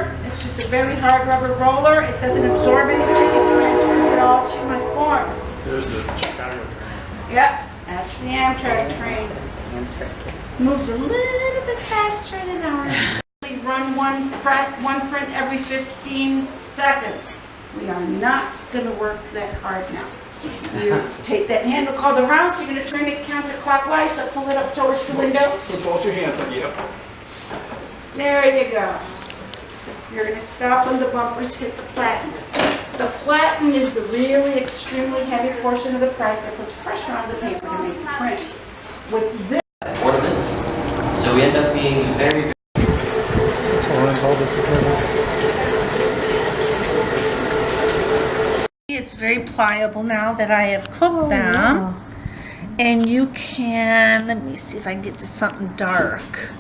roller. It's just a very hard rubber roller. It doesn't absorb anything. It transfers it all to my form. There's the Chicago train. Yep, that's the Amtrak train. Moves a little bit faster than ours. We run one print every 15 seconds. We are not going to work that hard now. You take that handle called around, so you're going to turn it counterclockwise, so pull it up towards the window. Put both your hands on, yep. There you go. You're going to stop when the bumpers hit the platen. The platen is the really extremely heavy portion of the press that puts pressure on the paper to make the print. With this ornaments, so we end up being very. That's what runs all this equipment. It's very pliable now that I have cooked them. Wow. And you can, let me see if I can get to something dark.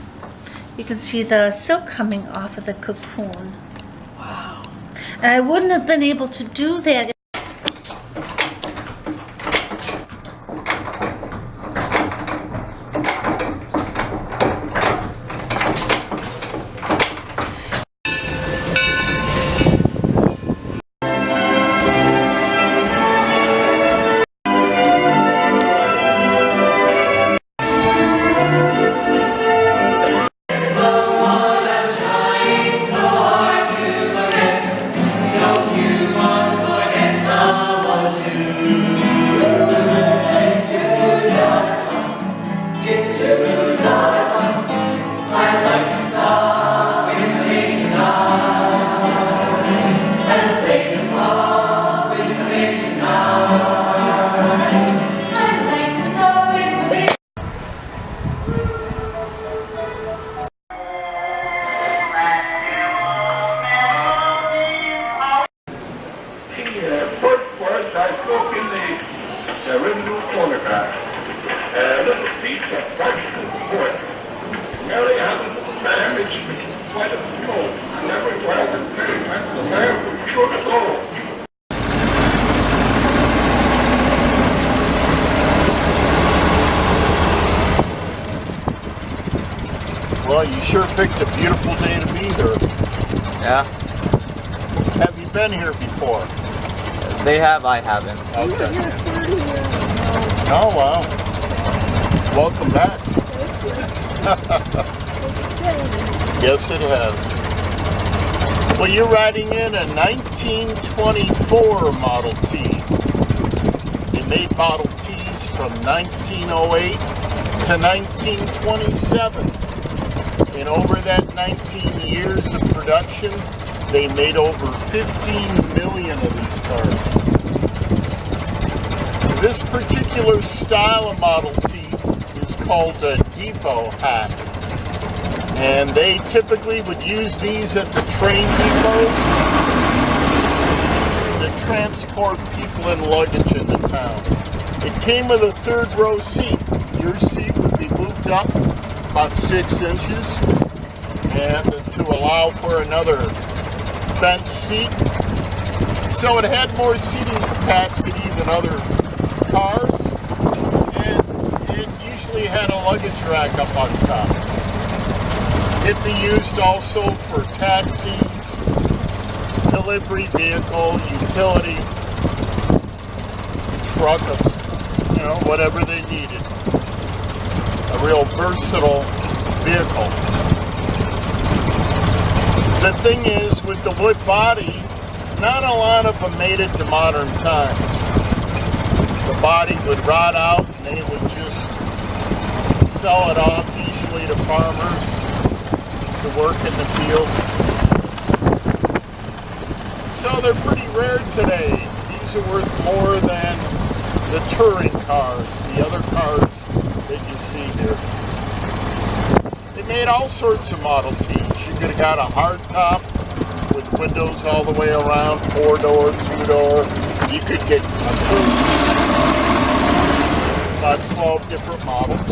You can see the silk coming off of the cocoon. Wow. And I wouldn't have been able to do that. Well, you sure picked a beautiful day to be here. Yeah. Have you been here before? They have, I haven't. Okay. Oh, wow. Welcome back. Yes, it has. Well, you're riding in a 1924 Model T. They made Model Ts from 1908 to 1927. And over that 19 years of production, they made over 15 million of these cars. This particular style of Model T is called a depot hack. And they typically would use these at the train depots to transport people and luggage into town. It came with a third row seat. Your seat would be moved up about 6 inches, and to allow for another bench seat. So it had more seating capacity than other cars, and it usually had a luggage rack up on top. It'd be used also for taxis, delivery vehicle, utility, trucks, you know, whatever they needed. A real versatile vehicle. The thing is, with the wood body, not a lot of them made it to modern times. The body would rot out and they would just sell it off, usually to farmers, to work in the fields. So they're pretty rare today. These are worth more than the touring cars, the other cars that you see here. They made all sorts of Model Ts. You could have got a hard top with windows all the way around, 4-door, 2-door. You could get about 12 different models.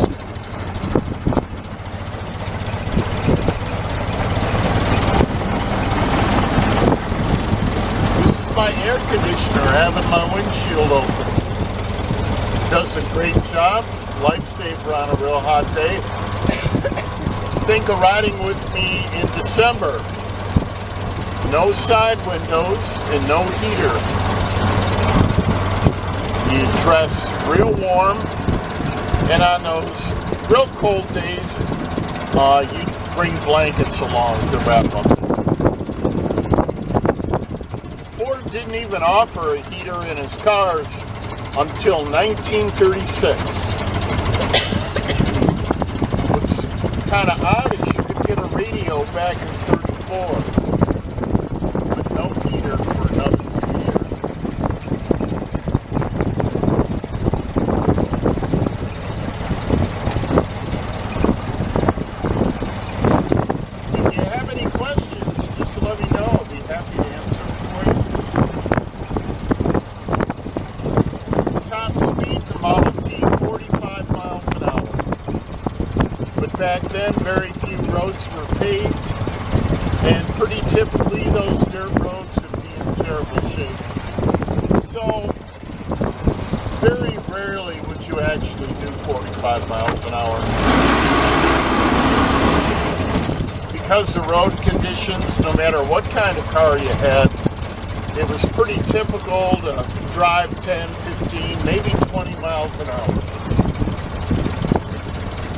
This is my air conditioner having my windshield open. Does a great job. Lifesaver on a real hot day. Think of riding with me in December. no side windows and no heater. You dress real warm, and on those real cold days, you bring blankets along to wrap up. Ford didn't even offer a heater in his cars until 1936. What's kind of odd is you could get a radio back in 34, but no heater for another 2 years. If you have any questions, just let me know. I'll be happy to answer them for you. Top speed, the Model T, 45 miles an hour. But back then, very few roads were paved, and pretty typically those dirt roads would be in terrible shape. So, very rarely would you actually do 45 miles an hour. Because of road conditions, no matter what kind of car you had, it was pretty typical to drive 10, 15, maybe 20 miles an hour.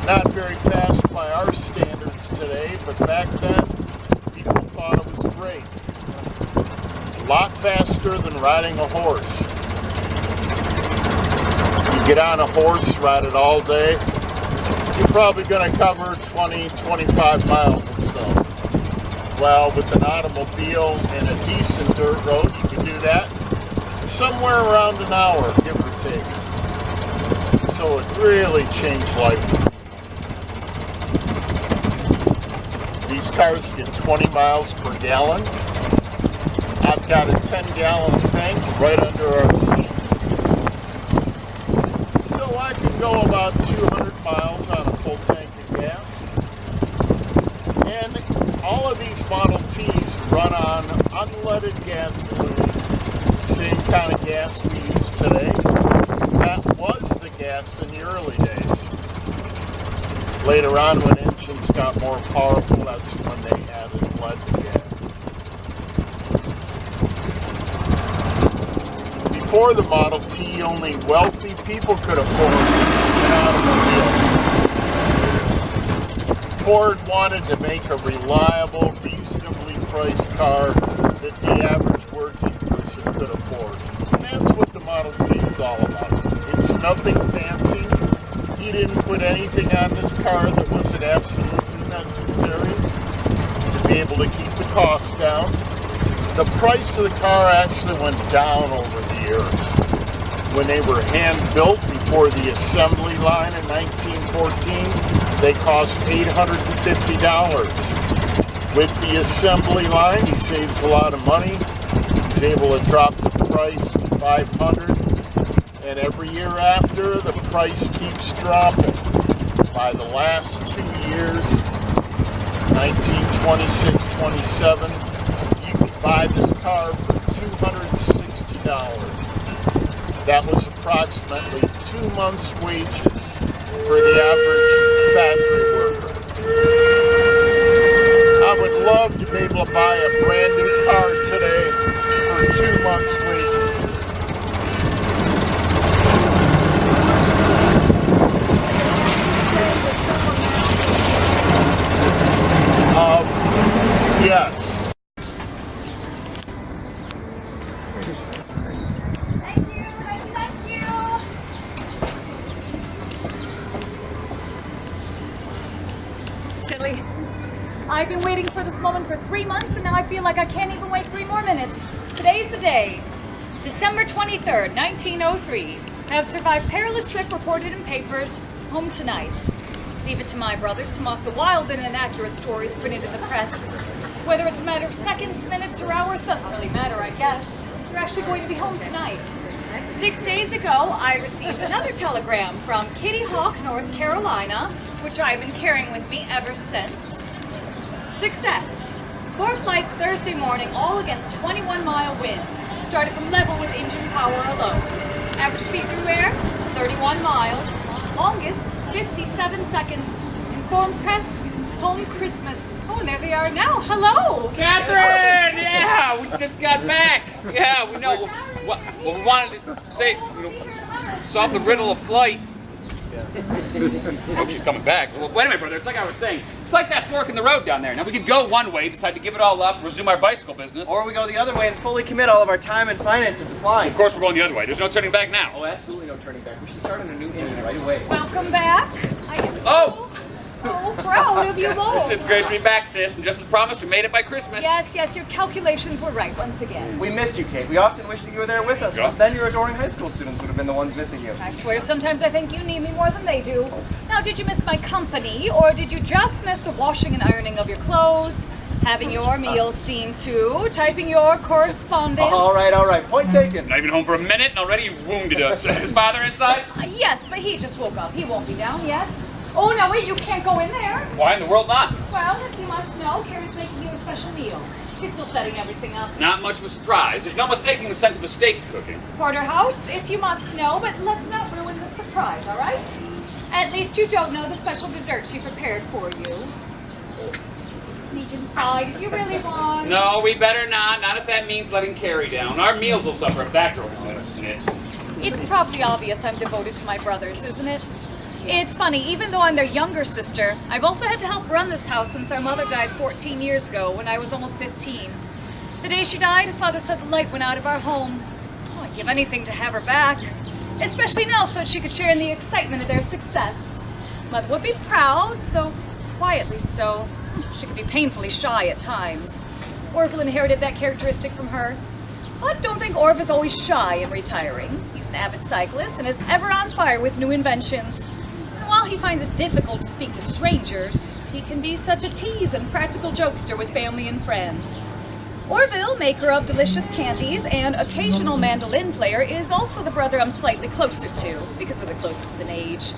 Not very fast by our standards today, but back then, people thought it was great. A lot faster than riding a horse. You get on a horse, ride it all day, you're probably going to cover 20, 25 miles or so. Well, with an automobile and a decent dirt road, you can do that somewhere around an hour, give or take. So it really changed life. These cars get 20 miles per gallon. I've got a 10-gallon tank right under our seat. So I can go about 200 miles on a full tank of gas. And all of these Model Ts run on unleaded gasoline. Same kind of gas we use today. That was the gas in the early days. Later on, when engines got more powerful, that's when they added lead gas. Before the Model T, only wealthy people could afford an automobile. Ford wanted to make a reliable, reasonably priced car that the average working person could afford. And that's what the Model T is all about. It's nothing fancy. He didn't put anything on this car that wasn't absolutely necessary to be able to keep the cost down. The price of the car actually went down over the years. When they were hand-built before the assembly line in 1914, they cost $850. With the assembly line, he saves a lot of money. He's able to drop the price to $500. And every year after, the price keeps dropping. By the last 2 years, 1926-27, you could buy this car for $260. That was approximately 2 months' wages for the average factory worker. I would love to be able to buy a brand new car today for 2 months' wages. Yes. Thank you. Silly. I've been waiting for this moment for 3 months, and now I feel like I can't even wait 3 more minutes. Today's the day. December 23rd, 1903. I have survived perilous trip reported in papers. Home tonight. Leave it to my brothers to mock the wild and inaccurate stories printed in the press. Whether it's a matter of seconds, minutes, or hours doesn't really matter, I guess. You're actually going to be home tonight. 6 days ago, I received another telegram from Kitty Hawk, North Carolina, which I've been carrying with me ever since. Success. 4 flights Thursday morning, all against 21-mile wind. Started from level with engine power alone. Average speed through air, 31 miles. Longest, 57 seconds. Informed press, home Christmas. Oh, and there they are now. Hello! Catherine! Yeah! just got back. Yeah, we know. Well, we wanted to say, solve the riddle of flight. Hope she's coming back. Well, wait a minute, brother. It's like I was saying. It's like that fork in the road down there. Now, we could go one way, decide to give it all up, resume our bicycle business. Or we go the other way and fully commit all of our time and finances to flying. Of course, we're going the other way. There's no turning back now. Oh, absolutely no turning back. We should start on a new engine right away. Welcome back. I am so proud of you both. It's great to be back, sis. And just as promised, we made it by Christmas. Yes, your calculations were right once again. We missed you, Kate. We often wish that you were there with us, Yeah. but then your adoring high school students would have been the ones missing you. I swear sometimes I think you need me more than they do. Now, did you miss my company, or did you just miss the washing and ironing of your clothes, having your meals seen to, typing your correspondence? All right. Point taken. Not even home for a minute, and already you've wounded us. Is father inside? Yes, but he just woke up. He won't be down yet. Oh, no, wait, you can't go in there. Why in the world not? Well, if you must know, Carrie's making you a special meal. She's still setting everything up. Not much of a surprise. There's no mistaking the scent of a steak cooking. Porterhouse, if you must know, but let's not ruin the surprise, all right? At least you don't know the special dessert she prepared for you. Sneak inside if you really want. No, we better not. Not if that means letting Carrie down. Our meals will suffer if that girl gets in a snit. It's probably obvious I'm devoted to my brothers, isn't it? It's funny, even though I'm their younger sister, I've also had to help run this house since our mother died 14 years ago when I was almost 15. The day she died, Father said the light went out of our home. Oh, I'd give anything to have her back, especially now so that she could share in the excitement of their success. Mother would be proud, though quietly so. She could be painfully shy at times. Orville inherited that characteristic from her. But don't think Orv is always shy and retiring. He's an avid cyclist and is ever on fire with new inventions. While he finds it difficult to speak to strangers, he can be such a tease and practical jokester with family and friends. Orville, maker of delicious candies and occasional mandolin player, is also the brother I'm slightly closer to, because we're the closest in age.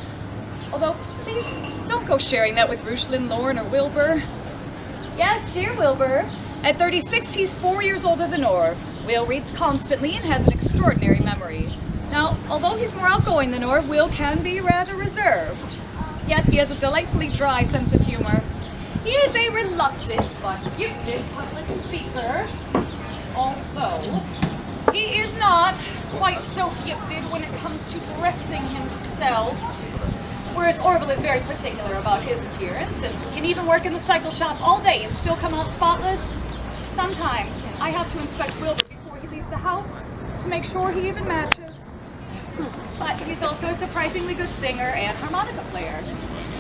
Although, please, don't go sharing that with Rushlin, Lorne, or Wilbur. Yes, dear Wilbur. At 36, he's 4 years older than Orv. Will reads constantly and has an extraordinary memory. Now, although he's more outgoing than Orv, Will can be rather reserved. Yet he has a delightfully dry sense of humor. He is a reluctant but gifted public speaker, although he is not quite so gifted when it comes to dressing himself. Whereas Orville is very particular about his appearance and can even work in the cycle shop all day and still come out spotless. Sometimes I have to inspect Wilbur before he leaves the house to make sure he even matches. But he's also a surprisingly good singer and harmonica player.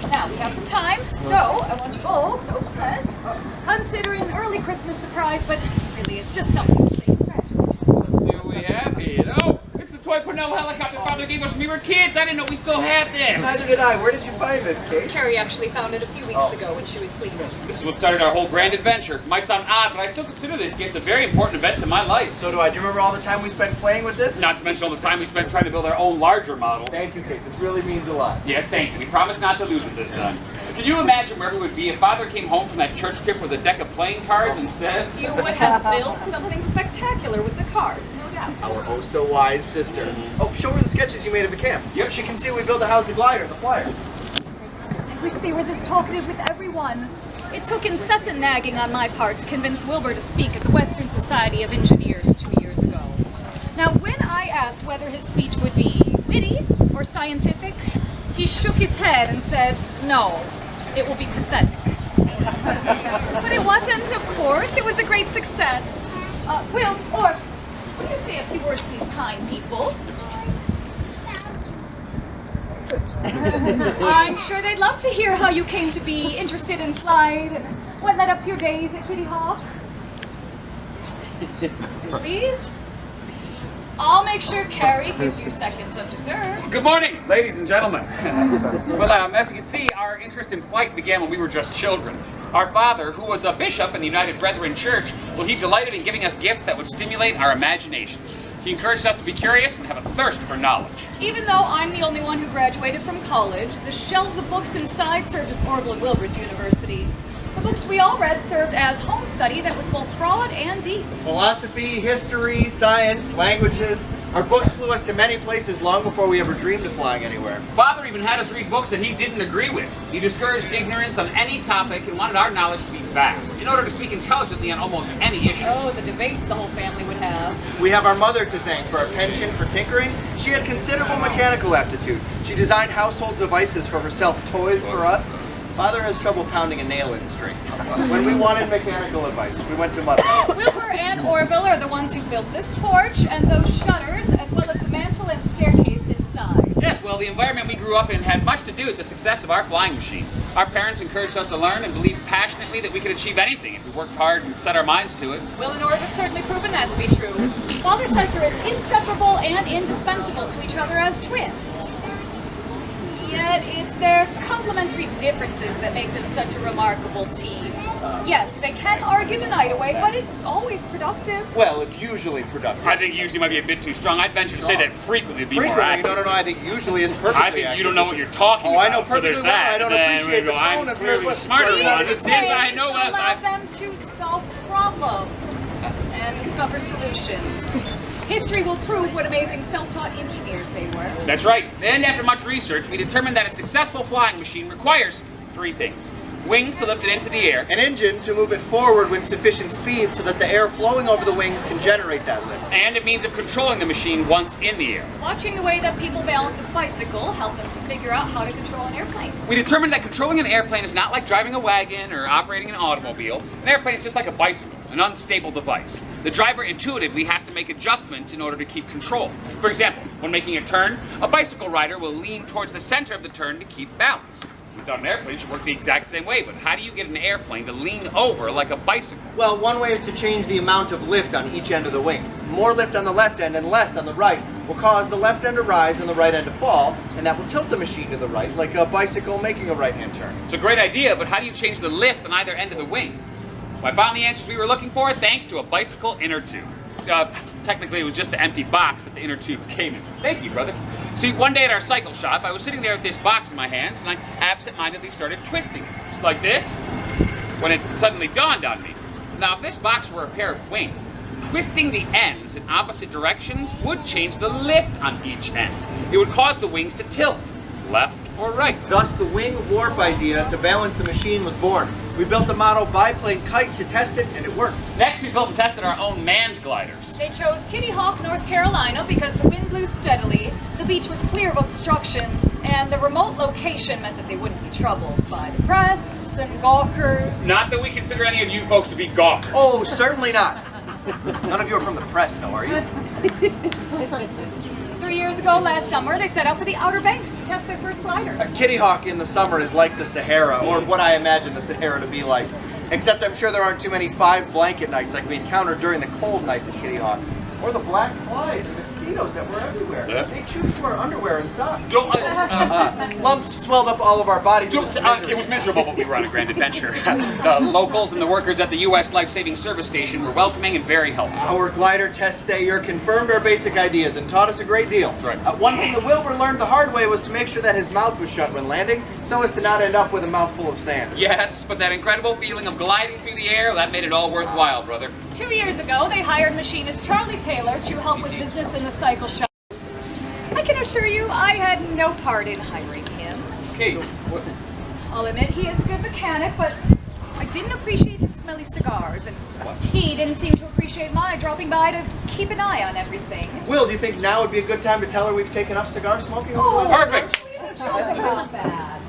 Now, we have some time, so I want you both to open this. Consider it an early Christmas surprise, but really it's just something to say congratulations. Let's see what we have here. Oh, it's the toy Pernell helicopter Father gave us when we were kids. I didn't know we still had this. Neither did I. Where did you find this, Kate? Carrie actually found it a few weeks ago when she was cleaning. This is what started our whole grand adventure. Might sound odd, but I still consider this gift a very important event to my life. So do I. Do you remember all the time we spent playing with this? Not to mention all the time we spent trying to build our own larger models. Thank you, Kate. This really means a lot. Yes, thank you. We promised not to lose it this time. Can you imagine where we would be if Father came home from that church trip with a deck of playing cards instead? You would have built something spectacular with the cards, no doubt. Our oh-so-wise sister. Oh, show her the sketches you made of the camp. Yep. She can see we built the house, the glider, the flyer. I wish they were this talkative with everyone. It took incessant nagging on my part to convince Wilbur to speak at the Western Society of Engineers 2 years ago. Now, when I asked whether his speech would be witty or scientific, he shook his head and said, no, it will be pathetic. But it wasn't, of course. It was a great success. Will, or will you say a few words to these kind people? I'm sure they'd love to hear how you came to be interested in flight and what led up to your days at Kitty Hawk. Please? I'll make sure Carrie gives you seconds of dessert. Good morning, ladies and gentlemen. Well, as you can see, our interest in flight began when we were just children. Our father, who was a bishop in the United Brethren Church, well, he delighted in giving us gifts that would stimulate our imaginations. He encouraged us to be curious and have a thirst for knowledge. Even though I'm the only one who graduated from college, the shelves of books inside served as Orville and Wilbur's university. The books we all read served as home study that was both broad and deep. Philosophy, history, science, languages. Our books flew us to many places long before we ever dreamed of flying anywhere. Father even had us read books that he didn't agree with. He discouraged ignorance on any topic and wanted our knowledge to be vast, in order to speak intelligently on almost any issue. Oh, the debates the whole family would have. We have our mother to thank for a penchant for tinkering. She had considerable mechanical aptitude. She designed household devices for herself, toys for us. Father has trouble pounding a nail in strings. When we wanted mechanical advice, we went to Mother. Wilbur and Orville are the ones who built this porch and those shutters, as well as the mantel and staircase inside. Yes, well, the environment we grew up in had much to do with the success of our flying machine. Our parents encouraged us to learn and believed passionately that we could achieve anything if we worked hard and set our minds to it. Will and Orville have certainly proven that to be true. Father says they're as inseparable and indispensable to each other as twins. Yet it's their complementary differences that make them such a remarkable team. Yes, they can argue the night away, but it's always productive. Well, it's usually productive. I think usually might be a bit too strong. I'd venture to say that frequently would be more Frequently, accurate. no, I think usually is perfectly I think you accurate. don't know what you're talking Oh, about. I know perfectly so there's well. that. I don't And then appreciate the we go, tone I'm of clearly your the smarter words. one. It's It seems I know to allow that. them to solve problems and discover solutions. History will prove what amazing self-taught engineers they were. That's right. And after much research, we determined that a successful flying machine requires three things. Wings to lift it into the air. An engine to move it forward with sufficient speed so that the air flowing over the wings can generate that lift. And a means of controlling the machine once in the air. Watching the way that people balance a bicycle helped them to figure out how to control an airplane. We determined that controlling an airplane is not like driving a wagon or operating an automobile. An airplane is just like a bicycle, an unstable device. The driver intuitively has to make adjustments in order to keep control. For example, when making a turn, a bicycle rider will lean towards the center of the turn to keep balance. We thought an airplane should work the exact same way, but how do you get an airplane to lean over like a bicycle? Well, one way is to change the amount of lift on each end of the wings. More lift on the left end and less on the right will cause the left end to rise and the right end to fall, and that will tilt the machine to the right, like a bicycle making a right-hand turn. It's a great idea, but how do you change the lift on either end of the wing? Well, I found the answers we were looking for thanks to a bicycle inner tube. Technically, it was just the empty box that the inner tube came in. Thank you, brother. See, one day at our cycle shop, I was sitting there with this box in my hands, and I absent-mindedly started twisting it, just like this, when it suddenly dawned on me. Now, if this box were a pair of wings, twisting the ends in opposite directions would change the lift on each end. It would cause the wings to tilt, left or right. Thus, the wing warp idea to balance the machine was born. We built a model biplane kite to test it, and it worked. Next, we built and tested our own manned gliders. They chose Kitty Hawk, North Carolina because the wind blew steadily, the beach was clear of obstructions, and the remote location meant that they wouldn't be troubled by the press and gawkers. Not that we consider any of you folks to be gawkers. Oh, certainly not. None of you are from the press, though, are you? 3 years ago, last summer, they set out for the Outer Banks to test their first glider. A Kitty Hawk in the summer is like the Sahara, or what I imagine the Sahara to be like. Except I'm sure there aren't too many 5-blanket nights like we encountered during the cold nights at Kitty Hawk. Or the black flies and mosquitoes that were everywhere. Yeah. They chewed through our underwear and socks. Don't, Lumps swelled up all of our bodies. it was miserable, but we were on a grand adventure. The locals and the workers at the U.S. Life Saving Service Station were welcoming and very helpful. Our glider test stay here confirmed our basic ideas and taught us a great deal. That's right. One thing that Wilbur learned the hard way was to make sure that his mouth was shut when landing, so as to not end up with a mouthful of sand. Yes, but that incredible feeling of gliding through the air, that made it all worthwhile, brother. 2 years ago, they hired machinist Charlie Taylor to help with business in the cycle shops. I can assure you, I had no part in hiring him. Okay, I'll admit he is a good mechanic, but I didn't appreciate his smelly cigars, and he didn't seem to appreciate my dropping by to keep an eye on everything. Will, do you think now would be a good time to tell her we've taken up cigar smoking? perfect. Not bad.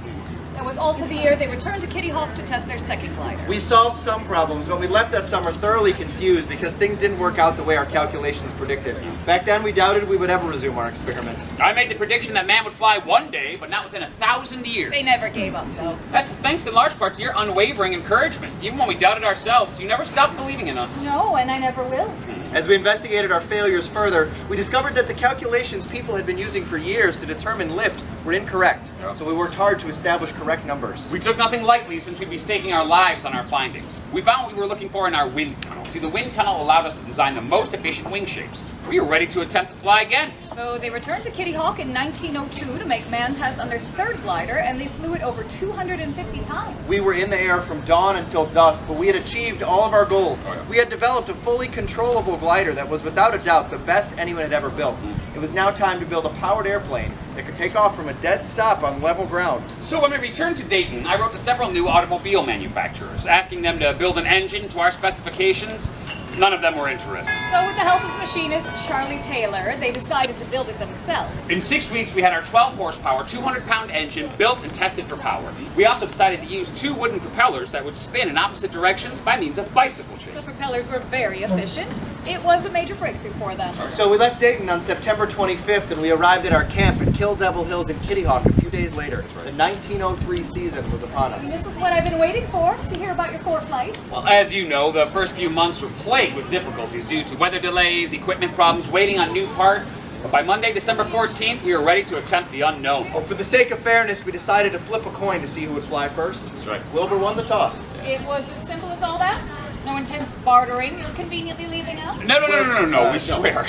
That was also the year they returned to Kitty Hawk to test their second glider. We solved some problems, but we left that summer thoroughly confused because things didn't work out the way our calculations predicted. Back then, we doubted we would ever resume our experiments. I made the prediction that man would fly one day, but not within 1,000 years. They never gave up, though. That's thanks in large part to your unwavering encouragement. Even when we doubted ourselves, you never stopped believing in us. No, and I never will. As we investigated our failures further, we discovered that the calculations people had been using for years to determine lift were incorrect. So we worked hard to establish correct numbers. We took nothing lightly since we'd be staking our lives on our findings. We found what we were looking for in our wind tunnel. See, the wind tunnel allowed us to design the most efficient wing shapes. We were ready to attempt to fly again. So they returned to Kitty Hawk in 1902 to make man test on their third glider, and they flew it over 250 times. We were in the air from dawn until dusk, but we had achieved all of our goals. We had developed a fully controllable glider that was without a doubt the best anyone had ever built. It was now time to build a powered airplane that could take off from a dead stop on level ground. So when we returned to Dayton, I wrote to several new automobile manufacturers, asking them to build an engine to our specifications. None of them were interested. So with the help of machinist Charlie Taylor, they decided to build it themselves. In 6 weeks, we had our 12 horsepower, 200-pound engine built and tested for power. We also decided to use 2 wooden propellers that would spin in opposite directions by means of bicycle The chains. propellers were very efficient. It was a major breakthrough for them. So we left Dayton on September 25th and we arrived at our camp at Kill Devil Hills in Kitty Hawk a few days later. The 1903 season was upon And us. this is what I've been waiting for, to hear about your 4 flights. Well, as you know, the first few months were plagued with difficulties due to weather delays, equipment problems, waiting on new parts. But by Monday, December 14th, we were ready to attempt the unknown. Well, for the sake of fairness, we decided to flip a coin to see who would fly first. That's right. Wilbur won the toss. It was as simple as all that? No intense bartering you're conveniently leaving out? No, we swear.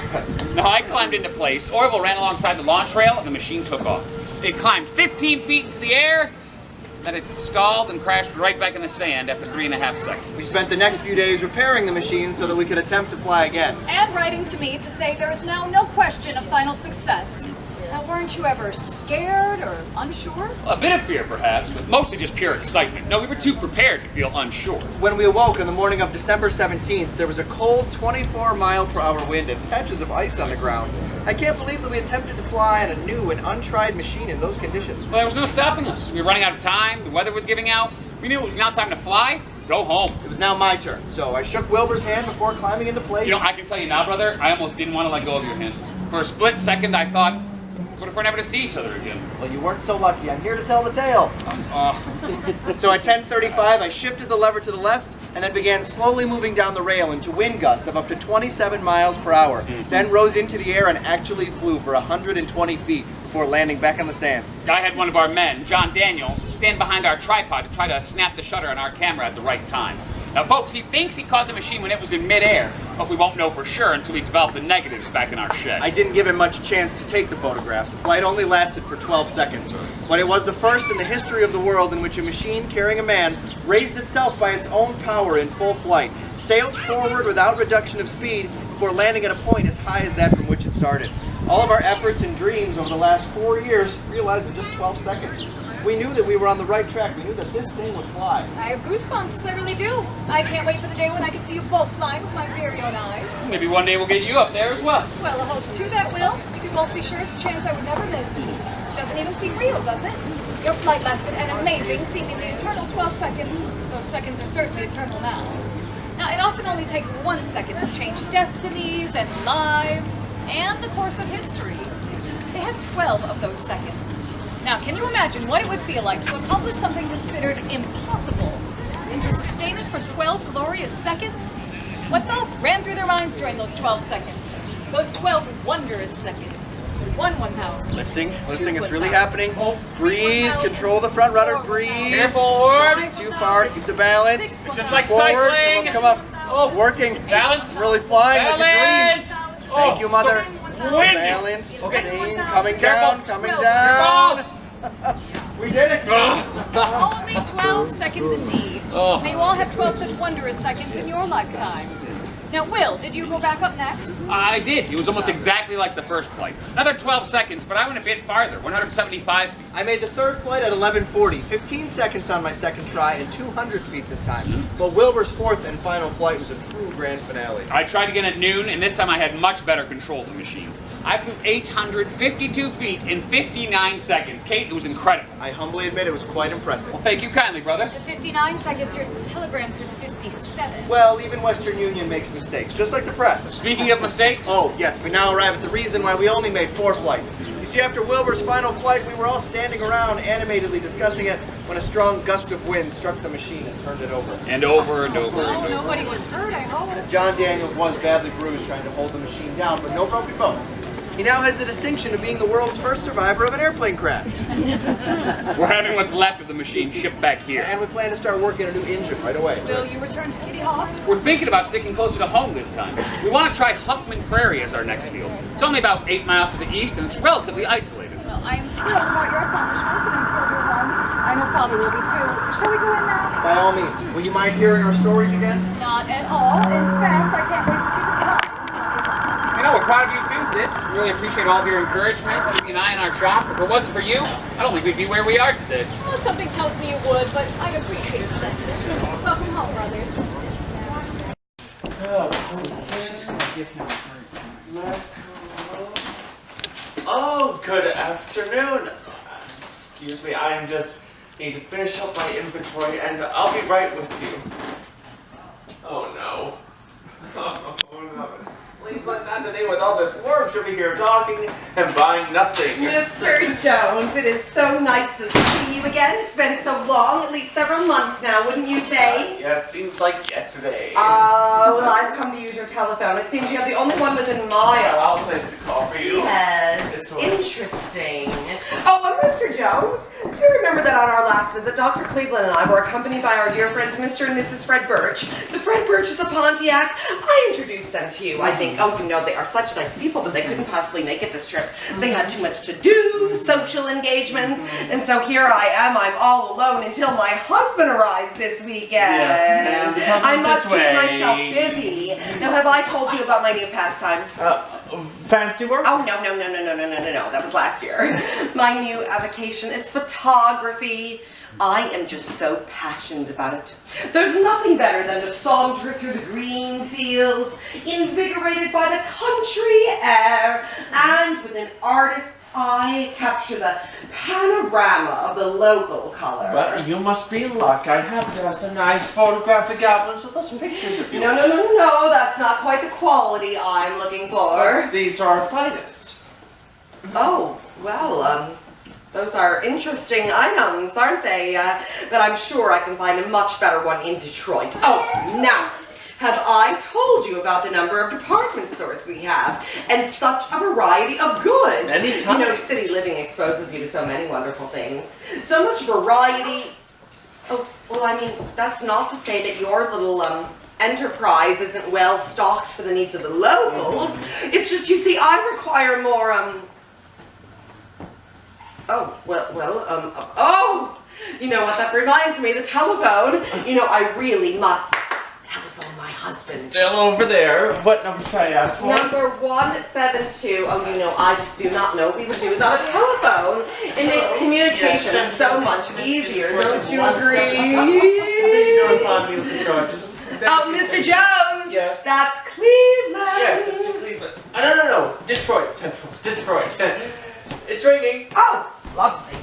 No, I climbed into place. Orville ran alongside the launch rail, and the machine took off. It climbed 15 feet into the air, then it stalled and crashed right back in the sand after 3.5 seconds. We spent the next few days repairing the machine so that we could attempt to fly again. And writing to me to say there is now no question of final success. Now, weren't you ever scared or unsure? A bit of fear, perhaps, but mostly just pure excitement. No, we were too prepared to feel unsure. When we awoke on the morning of December 17th, there was a cold 24-mile-per-hour wind and patches of ice on the ground. I can't believe that we attempted to fly on a new and untried machine in those conditions. Well, there was no stopping us. We were running out of time, the weather was giving out. We knew it was now time to fly, go home. It was now my turn, so I shook Wilbur's hand before climbing into place. You know, I can tell you now, brother, I almost didn't want to let go of your hand. For a split second, I thought, what if we're never to see each other again? Well, you weren't so lucky. I'm here to tell the tale. So at 10:35, I shifted the lever to the left and then began slowly moving down the rail into wind gusts of up to 27 miles per hour. Then rose into the air and actually flew for 120 feet before landing back on the sand. I had one of our men, John Daniels, stand behind our tripod to try to snap the shutter on our camera at the right time. Now, folks, he thinks he caught the machine when it was in midair, but we won't know for sure until we develop the negatives back in our shed. I didn't give him much chance to take the photograph. The flight only lasted for 12 seconds. But it was the first in the history of the world in which a machine carrying a man raised itself by its own power in full flight, sailed forward without reduction of speed before landing at a point as high as that from which it started. All of our efforts and dreams over the last 4 years realized in just 12 seconds. We knew that we were on the right track. We knew that this thing would fly. I have goosebumps, I really do. I can't wait for the day when I can see you both flying with my very own eyes. Maybe one day we'll get you up there as well. Well, I hold you to that, Will. You can both be sure it's a chance I would never miss. Doesn't even seem real, does it? Your flight lasted an amazing, seemingly eternal 12 seconds. Those seconds are certainly eternal now. Now, it often only takes 1 second to change destinies and lives and the course of history. They had 12 of those seconds. Now, can you imagine what it would feel like to accomplish something considered impossible and to sustain it for 12 glorious seconds? What thoughts ran through their minds during those 12 seconds? Those 12 wondrous seconds. 1,000. Lifting, it's 2,000. really happening. Breathe, control the front rudder, breathe. Careful, Tilting too far, keep the balance. It's just like Forward, cycling. come up. It's working. Balance. I'm really flying like a dream. Balance. Thank you, mother. Wind. Balanced, Okay. coming Careful. down, coming down. We did it. Only 12 seconds indeed. Oh. May you all have 12 such wondrous seconds in your lifetimes. Now, Will, did you go back up next? I did. It was almost exactly like the first flight. Another 12 seconds, but I went a bit farther, 175 feet. I made the third flight at 11:40, 15 seconds on my second try, and 200 feet this time. But Wilbur's fourth and final flight was a true grand finale. I tried again at noon, and this time I had much better control of the machine. I flew 852 feet in 59 seconds. Kate, it was incredible. I humbly admit it was quite impressive. Well, thank you kindly, brother. The 59 seconds, your telegram through the 57. Well, even Western Union makes mistakes, just like the press. Speaking of mistakes, Oh, yes, we now arrive at the reason why we only made 4 flights. You see, after Wilbur's final flight, we were all standing around animatedly discussing it when a strong gust of wind struck the machine and turned it over. and over and over Oh, and over. nobody was hurt, I hope. John Daniels was badly bruised trying to hold the machine down, but no broken bones. He now has the distinction of being the world's first survivor of an airplane crash. We're having what's left of the machine shipped back here. And we plan to start working on a new engine right away. Will you return to Kitty Hawk? We're thinking about sticking closer to home this time. We want to try Huffman Prairie as our next field. It's only about 8 miles to the east and it's relatively isolated. Well, I'm thrilled about your accomplishments and I'm thrilled you're home. I know Father will be too. Shall we go in now? By all means. Will you mind hearing our stories again? Not at all. In fact, I can't wait to see the plot. You know, we're proud of you too, sis. Really appreciate all of your encouragement, keeping an eye on our shop. If it wasn't for you, I don't think we'd be where we are today. Well, something tells me you would, but I appreciate the sentiment. Welcome home, brothers. Oh, good afternoon. Excuse me, I just need to finish up my inventory and I'll be right with you. Oh no. Oh no, Mrs. Cleveland, not today with all this work. She'll be here talking and buying nothing. Mr. Jones, it is so nice to see you again. It's been so long, at least several months now, wouldn't you say? Yes, seems like yesterday. Well, I've come to use your telephone. It seems you have the only one within a mile. I'll place a call for you. Yes, This one. interesting. Oh, Mr. Jones, do you remember that on our last visit, Dr. Cleveland and I were accompanied by our dear friends, Mr. and Mrs. Fred Birch. The Fred Birch is a Pontiac. I introduced them to you. I think, oh, you know, they are such nice people, but they couldn't possibly make it this trip. They had too much to do, social engagements, and so here I am. I'm all alone until my husband arrives this weekend. Yes, ma'am. I must This way. keep myself busy. Now, have I told you about my new pastime? Fancy work? Oh, no. That was last year. My new avocation is photography. I am just so passionate about it. There's nothing better than to saunter through the green fields, invigorated by the country air, and with an artist's eye, capture the panorama of the local color. Well, you must be in luck. I have just a nice photographic album of those pictures of you. No, that's not quite the quality I'm looking for. These are our finest. Oh, well, those are interesting items, aren't they? But I'm sure I can find a much better one in Detroit. Oh, now, have I told you about the number of department stores we have and such a variety of goods? Many You know, times. city living exposes you to so many wonderful things. So much variety. Oh, well, I mean, that's not to say that your little, enterprise isn't well stocked for the needs of the locals. It's just, you see, I require more, oh, you know what, that reminds me, the telephone. You know, I really must telephone my husband. Still over there. What number should I ask for? Number 172. Oh, you know, I just do not know what we would do without a telephone. It makes communication Yes. so much easier, don't you agree? Oh, Mr. Jones! Yes. That's Cleveland! Yes, it's Cleveland. No. Detroit Central. Detroit. It's ringing. Oh, lovely.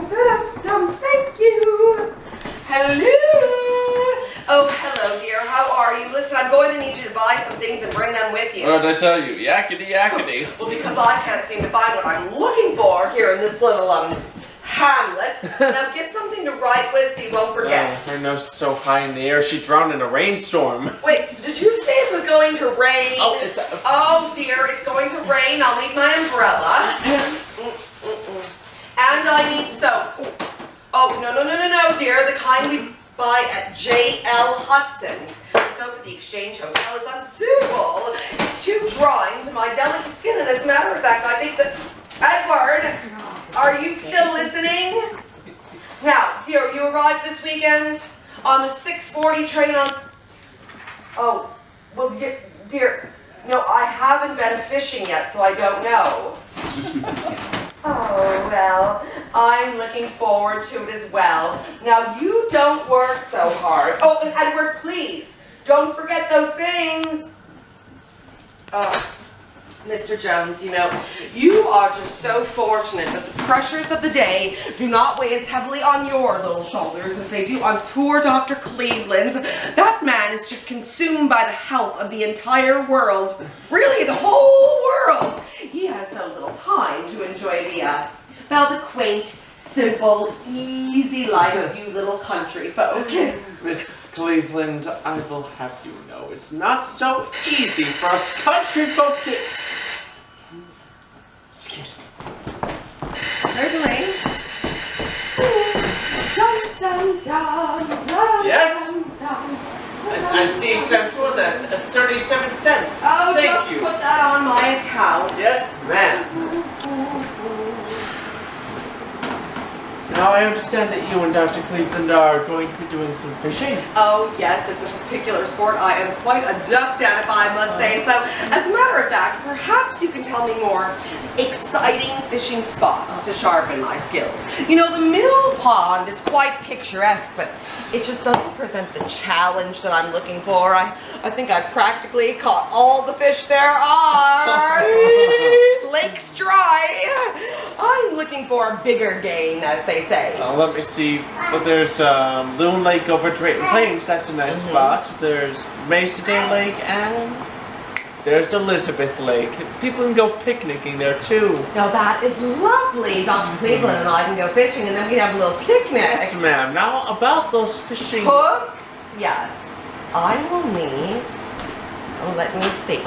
Thank you. Hello. Oh, hello, dear. How are you? Listen, I'm going to need you to buy some things and bring them with you. What did I tell you? Yakety yakety. Well, because I can't seem to find what I'm looking for here in this little, hamlet. Now get something to write with so you won't forget. Her nose is so high in the air, she drowned in a rainstorm. Wait, did you say it was going to rain? Oh, it's Oh, dear, it's going to rain. I'll need my umbrella. And I need soap. Oh, no, dear. The kind we buy at J.L. Hudson's. The soap at the Exchange Hotel is unsuitable. It's too drying to my delicate skin, and as a matter of fact, I think that... Edward, are you still listening? Now, dear, you arrived this weekend on the 6:40 train on... Oh, well, dear, no, I haven't been fishing yet, so I don't know. Oh, well, I'm looking forward to it as well. Now, you don't work so hard. Oh, and Edward, please, don't forget those things. Mr. Jones, you know, you are just so fortunate that the pressures of the day do not weigh as heavily on your little shoulders as they do on poor Dr. Cleveland's. That man is just consumed by the health of the entire world. Really, the whole world. He has so little time to enjoy the quaint, simple, easy life of you little country folk. Mrs. Cleveland, I will have you know it's not so easy for us country folk to... Excuse me. Certainly. Yes? I see Central, that's 37 cents. Oh, Thank just you. put that on my account. Yes, ma'am. Now I understand that you and Dr. Cleveland are going to be doing some fishing. Oh yes, it's a particular sport I am quite adept at, if I must say so. As a matter of fact, perhaps you can tell me more exciting fishing spots to sharpen my skills. You know, the mill pond is quite picturesque, but it just doesn't present the challenge that I'm looking for. I think I've practically caught all the fish there are. Lake's dry. I'm looking for a bigger game, as they say. Let me see. But there's Loon Lake over Drayton Plains. That's a nice spot. There's Mesa Day Lake and there's Elizabeth Lake. People can go picnicking there too. Now that is lovely. Dr. Cleveland and I can go fishing and then we can have a little picnic. Yes, ma'am. Now about those fishing... Hooks? Yes. I will need... Oh, let me see.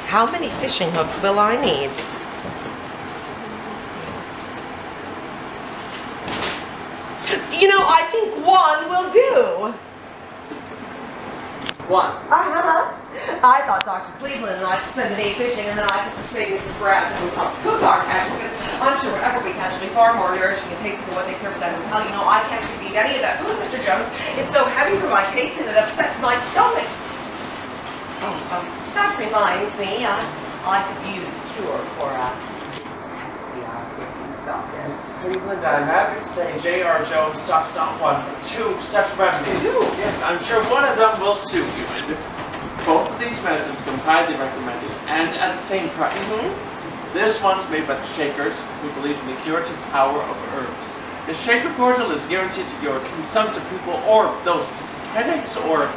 How many fishing hooks will I need? You know, I think one will do. One. I thought Dr. Cleveland and I could spend the day fishing and then I could persuade Mrs. Brad to help cook our catch because I'm sure whatever we catch will be far more nourishing and tasty than what they serve at that hotel. You know, I can't eat any of that food, Mr. Jones. It's so heavy for my taste and it upsets my stomach. Oh, that reminds me, I could use a cure for dyspepsia if you stop there. Mrs. Cleveland, I'm happy to say J.R. Jones stocks not one, but two such remedies. Two? Yes, I'm sure one of them will suit you. And both of these medicines can be highly recommended and at the same price. This one's made by the Shakers, who believe in the curative power of herbs. The Shaker cordial is guaranteed to cure consumptive people or those with headaches or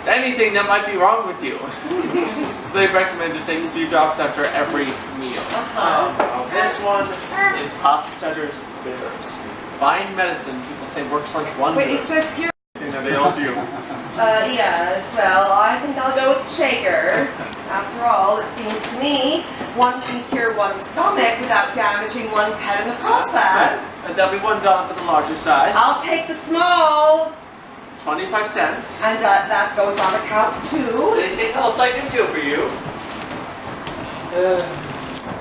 anything that might be wrong with you. They recommend to take a few drops after every meal. This one is Hostetter's Bitters. Fine medicine, people say, works like wonders. Wait, it says here... They also you. Yes, well, I think I'll go with Shakers. After all, it seems to me one can cure one's stomach without damaging one's head in the process. And that'll be $1 for the larger size. I'll take the small. 25 cents. And that goes on account too. Anything else I can do for you?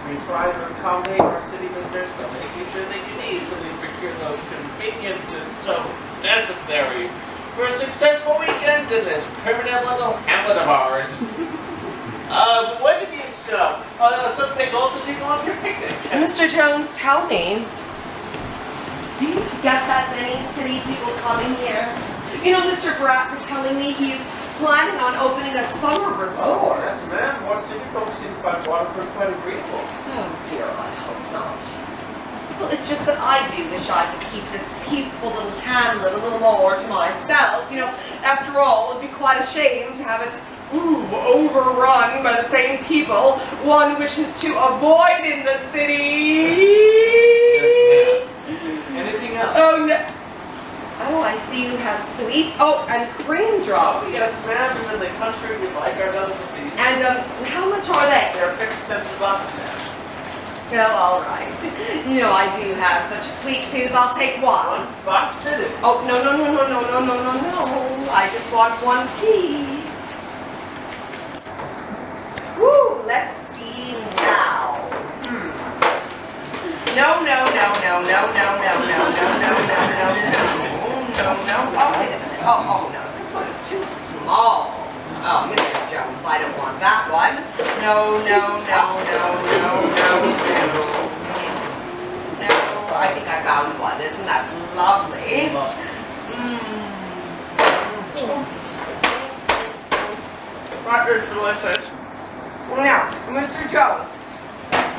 We try to accommodate our city visitors by making sure they can easily procure those conveniences so necessary for a successful weekend in this primitive little hamlet of ours. When did you stop? Something also take on your picnic. Mr. Jones, tell me, do you get that many city people coming here? You know, Mr. Bratt was telling me he's planning on opening a summer resort. Yes, ma'am. More city folks seem to find waterfront quite agreeable. Oh dear, I hope not. Well, it's just that I do wish I could keep this peaceful little hamlet a little more to myself. You know, after all, it'd be quite a shame to have it overrun by the same people one wishes to avoid in the city. Yes, ma'am. Anything else? Oh, no. Oh, I see you have sweets. Oh, and cream drops. Oh, yes, ma'am. And in the country, we like our delicacies. And how much are they? They're 50 cents a box, ma'am. No, all right. You know, I do have such a sweet tooth. I'll take one. One box it is. Oh, no. I just want one piece. Woo, let's see now. No. Oh, wait a minute. Oh, no, this one's too small. Oh, Mr. Jones, I don't want that one. No. No, I think I found one. Isn't that lovely? That is delicious. Now, Mr. Jones,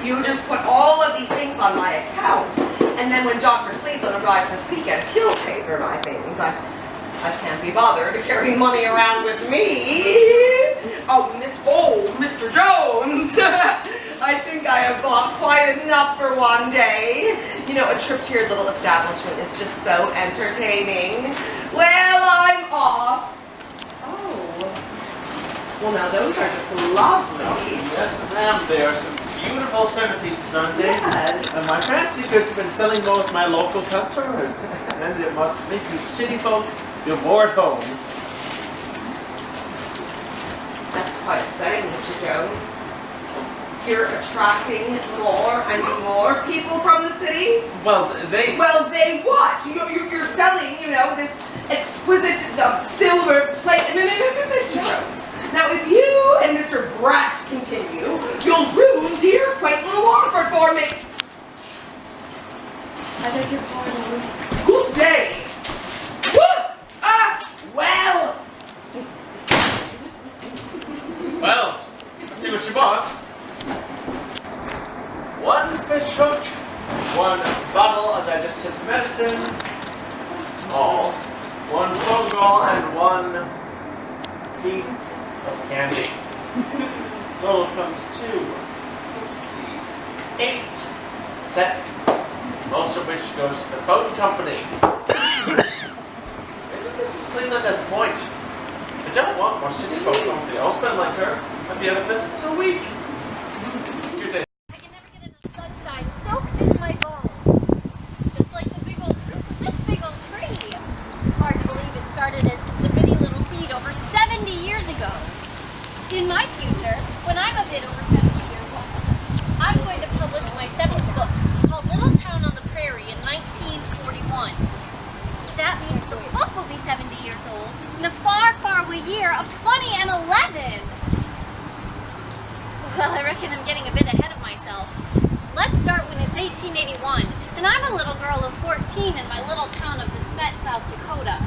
you just put all of these things on my account, and then when Dr. Cleveland arrives this weekend, he'll pay for my things. I can't be bothered carrying money around with me. Oh, Mr. Jones. I think I have bought quite enough for one day. You know, a trip to your little establishment is just so entertaining. Well, I'm off. Oh. Well, now those are just lovely. Yes, ma'am. They are some beautiful centerpieces, aren't they? Yes. And my fancy goods have been selling well with my local customers. And it must make you city folk feel bored home. That's quite exciting, Mr. Jones. You're attracting more and more people from the city? Well, they... Well, they what? You're selling, you know, this exquisite silver plate. No, Mr. Jones. Now, if you and Mr. Bratt continue, you'll ruin dear, quaint little Waterford for me. I beg your pardon. Good day. Well. Well, let's see what you bought. One fish hook, one bottle of digestive medicine, small, one phone call, and one piece of candy. Total comes to 68 cents, most of which goes to the phone company. Maybe Mrs. Cleveland has a point. I don't want more city folk company. I'll spend like her. I'll be out of business in a week. Good day. I can never get enough sunshine soaked into my bones. Just like the big old roof of this big old tree. Hard to believe it started as just a bitty little seed over 70 years ago. In my future, when I'm a bit over 70 years old, I'm going to publish my 7th book called Little Town on the Prairie in 1941. That means the book will be 70 years old in the far, far away year of 2011. Well, I reckon I'm getting a bit ahead of myself. Let's start when it's 1881, and I'm a little girl of 14 in my little town of DeSmet, South Dakota.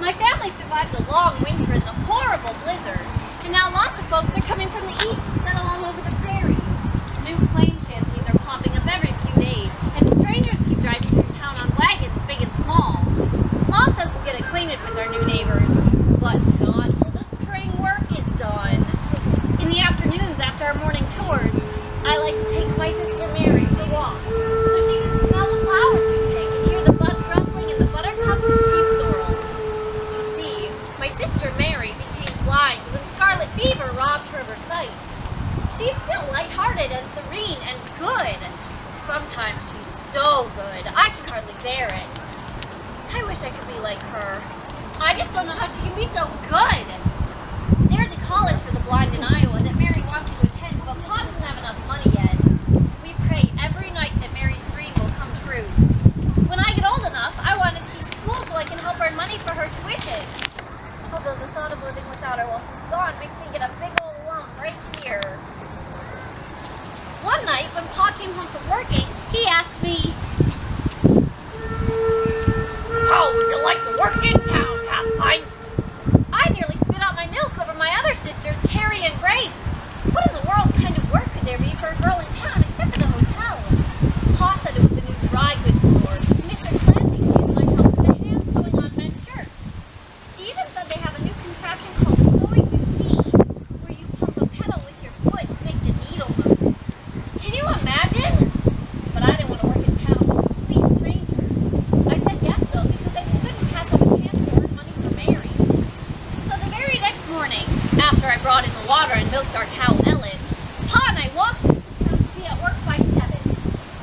My family survived a long winter in the horrible blizzard, and now lots of folks are coming from the east to settle all over the prairie. New plane shanties are popping up every few days, and strangers keep driving through town on wagons, big and small. Ma says we'll get acquainted with our new neighbors, but not till the spring work is done. In the afternoons after our morning chores, I like to take my sister Mary for walks, so she can smell the flowers we pick and hear the bugs rustling in the buttercups and sheep sorrel. You see, my sister Mary became blind when scarlet fever robbed her of her sight. She's still lighthearted and serene and good. Sometimes she's so good, I can hardly bear it. I wish I could be like her. I just don't know how she can be so good. There's a college for the blind in Iowa that Mary wants to attend, but Pa doesn't have enough money yet. We pray every night that Mary's dream will come true. When I get old enough, I want to teach school so I can help earn money for her tuition. Although the thought of living without her while she's gone makes me get a big old lump right here. One night, when Pa came home from working, he asked me, "How would you like to work in town, half pint?" I nearly spit out my milk over my other sisters, Carrie and Grace. What in the world kind of work could there be for a girl in town except for the hotel? Pa said it was a new dry goods store. Mr. Clancy could use my help with the hand sewing on men's shirts. He even said they have a new contraption called a sewing machine, where you pump a pedal with your foot to make the needle move. Can you imagine? But I didn't want to work in town with complete strangers. I said yes though, because I just couldn't pass up a chance to earn money for Mary. So the very next morning, after I brought in the water and milked our cow Ellen, Pa and I walked into town to be at work by 7.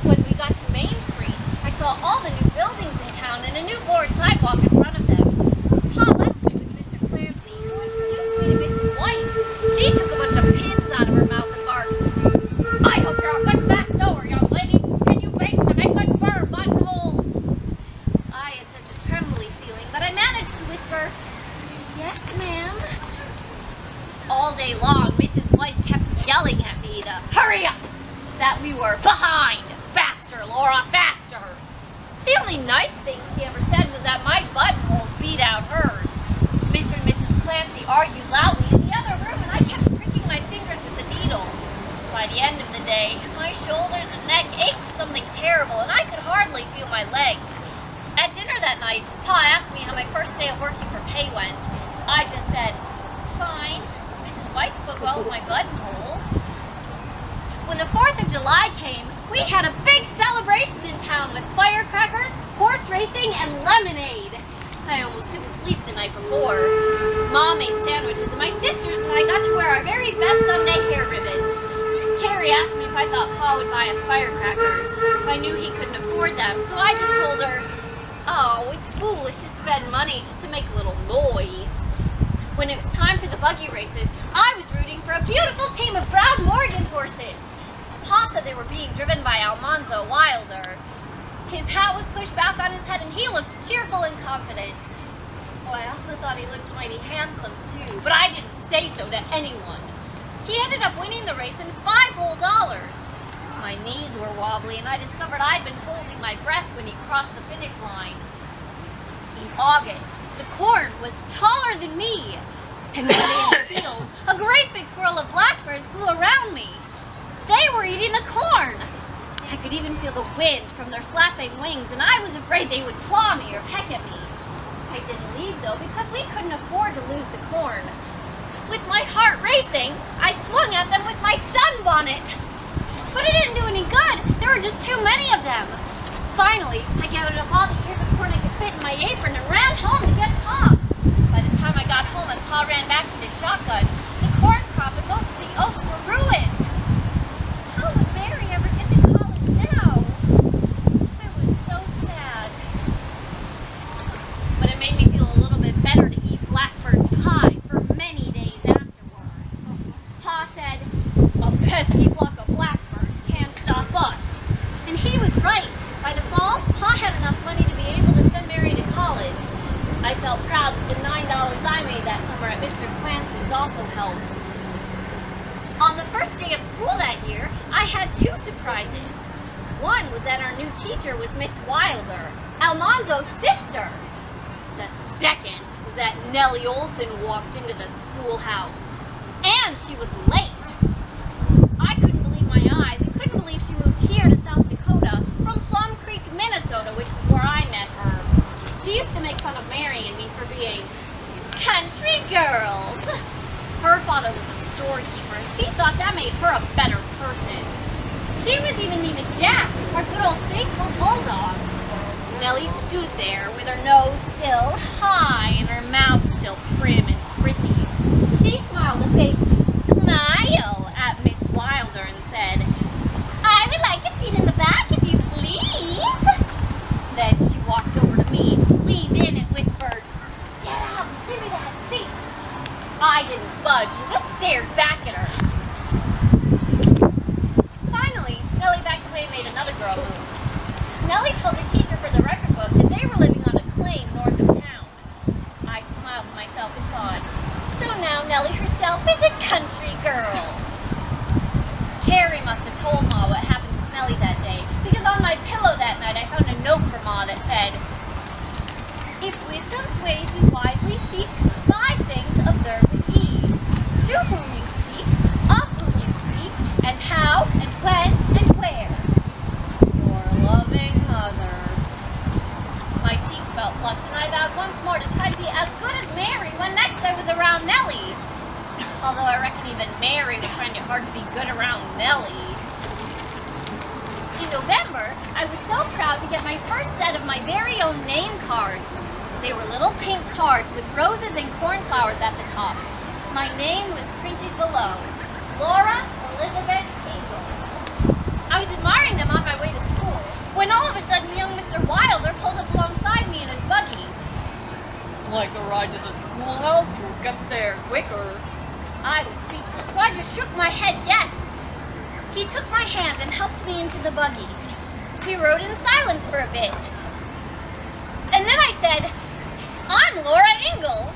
When we got to Main Street, I saw all the new buildings in town and a new board sidewalk in front of them. Pa left me with Mr. Clancy, who introduced me to Mrs. White. She took a bunch of pins out of her mouth and barked, "I hope you're a good fast sewer, young lady. Can you baste to make good firm buttonholes?" I had such a trembly feeling that I managed to whisper, "Yes, ma'am." All day long, Mrs. White kept yelling at me to hurry up, that we were behind. Faster, Laura, faster. The only nice thing she ever said was that my buttonholes beat out hers. Mr. and Mrs. Clancy argued loudly in the other room, and I kept pricking my fingers day. My shoulders and neck ached something terrible, and I could hardly feel my legs. At dinner that night, Pa asked me how my first day of working for Pay went. I just said, fine. Mrs. White spoke well of my buttonholes. When the 4th of July came, we had a big celebration in town with firecrackers, horse racing, and lemonade. I almost couldn't sleep the night before. Mom made sandwiches, and my sisters and I got to wear our very best Sunday hair ribbons. Carrie asked me if I thought Pa would buy us firecrackers. I knew he couldn't afford them, so I just told her, oh, it's foolish to spend money just to make a little noise. When it was time for the buggy races, I was rooting for a beautiful team of Brown Morgan horses. Pa said they were being driven by Almanzo Wilder. His hat was pushed back on his head and he looked cheerful and confident. Oh, I also thought he looked mighty handsome too, but I didn't say so to anyone. He ended up winning the race in $5 whole. My knees were wobbly and I discovered I'd been holding my breath when he crossed the finish line. In August, the corn was taller than me. And one day in the field, a great big swirl of blackbirds flew around me. They were eating the corn. I could even feel the wind from their flapping wings, and I was afraid they would claw me or peck at me. I didn't leave, though, because we couldn't afford to lose the corn. With my heart racing, I swung at them with my sunbonnet. But it didn't do any good. There were just too many of them. Finally, I gathered up all the ears of corn I could fit in my apron and ran home to get Pa. By the time I got home and Pa ran back with his shotgun, the corn crop and most of the oats were ruined. How would Mary ever get to college now? I was so sad. But it made me feel a little bit better to eat blackbird pie for many days afterwards. Pa said, a pesky flock of blackbirds can't stop us. And he was right. By the fall, Pa had enough money to be able to send Mary to college. I felt proud that the $9 I made that summer at Mr. Clancy's also helped. On the first day of school that year, I had 2 surprises. One was that our new teacher was Miss Wilder, Almanzo's sister. The second was that Nellie Olson walked into the schoolhouse. And she was late. I couldn't believe my eyes and couldn't believe she moved here to South Dakota from Plum Creek, Minnesota, which is where I met her. She used to make fun of Mary and me for being country girls. Her father was a storekeeper and she thought that made her a better person. She was even named Jack, our good old faithful bulldog. Nellie stood there with her nose still high and her mouth still prim and prissy. She smiled a fake smile at Miss Wilder and said, I would like a seat in the back if you please. Then she walked over to me, leaned in and whispered, get out and give me that seat. I didn't budge and just stared back at her. Finally, Nellie backed away and made another girl move. Nellie told the teacher for the record book that they were living on a claim north of town. I smiled to myself and thought, so now Nellie herself is a country girl. Carrie must have told Ma what happened with Nellie that day, because on my pillow that night I found a note from Ma that said, if wisdom's ways you wisely seek, 5 things observe with ease. To whom you speak, of whom you speak, and how, and when, and where. Your loving mother. My cheeks felt flushed and I vowed once more to try to be as good as Mary when next I was around Nellie. Although I reckon even Mary would find it hard to be good around Nellie. In November, I was so proud to get my first set of my very own name cards. They were little pink cards with roses and cornflowers at the top. My name was printed below, Laura Elizabeth Ingalls. I was admiring them on my way to school, when all of a sudden young Mr. Wilder pulled up alongside me in his buggy. Like a ride to the schoolhouse? You'll get there quicker. I was speechless, so I just shook my head yes. He took my hand and helped me into the buggy. We rode in silence for a bit. And then I said, I'm Laura Ingalls.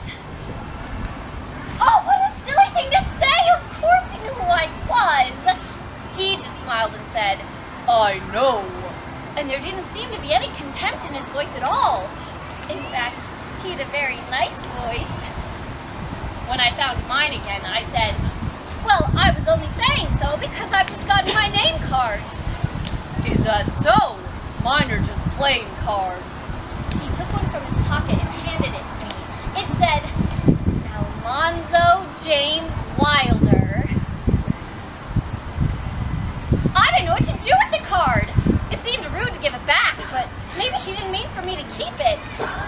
Oh, what a silly thing to say! Of course he knew who I was. He just smiled and said, I know. And there didn't seem to be any contempt in his voice at all. In fact, he had a very nice voice. When I found mine again, I said, Well, I was only saying so because I've just gotten my name cards. Is that so? Mine are just plain cards. He took one from his pocket and handed it to me. It said, Alonzo James Wilder. I didn't know what to do with the card. It seemed rude to give it back, but maybe he didn't mean for me to keep it.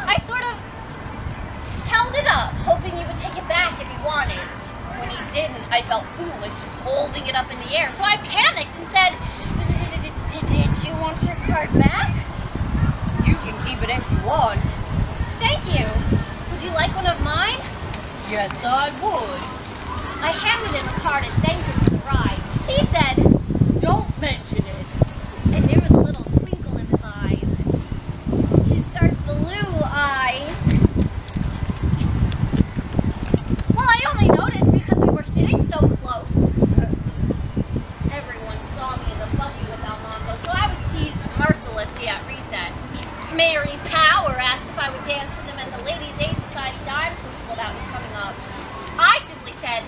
I sort of held it up, hoping he would take it back if he wanted. When he didn't, I felt foolish just holding it up in the air, so I panicked and said, did you want your card back? You can keep it if you want. Thank you. Would you like one of mine? Yes, I would. I handed him a card and thanked him for the ride. He said, Don't mention it. and there was a little twinkle in his eyes. His dark blue eyes. Well, I only noticed because we were sitting so close. Everyone saw me in the buggy with Alonzo, so I was teased mercilessly at recess. Mary Power asked if I would dance with him at the Ladies' Aid Society dime sociable that was coming up. I simply said,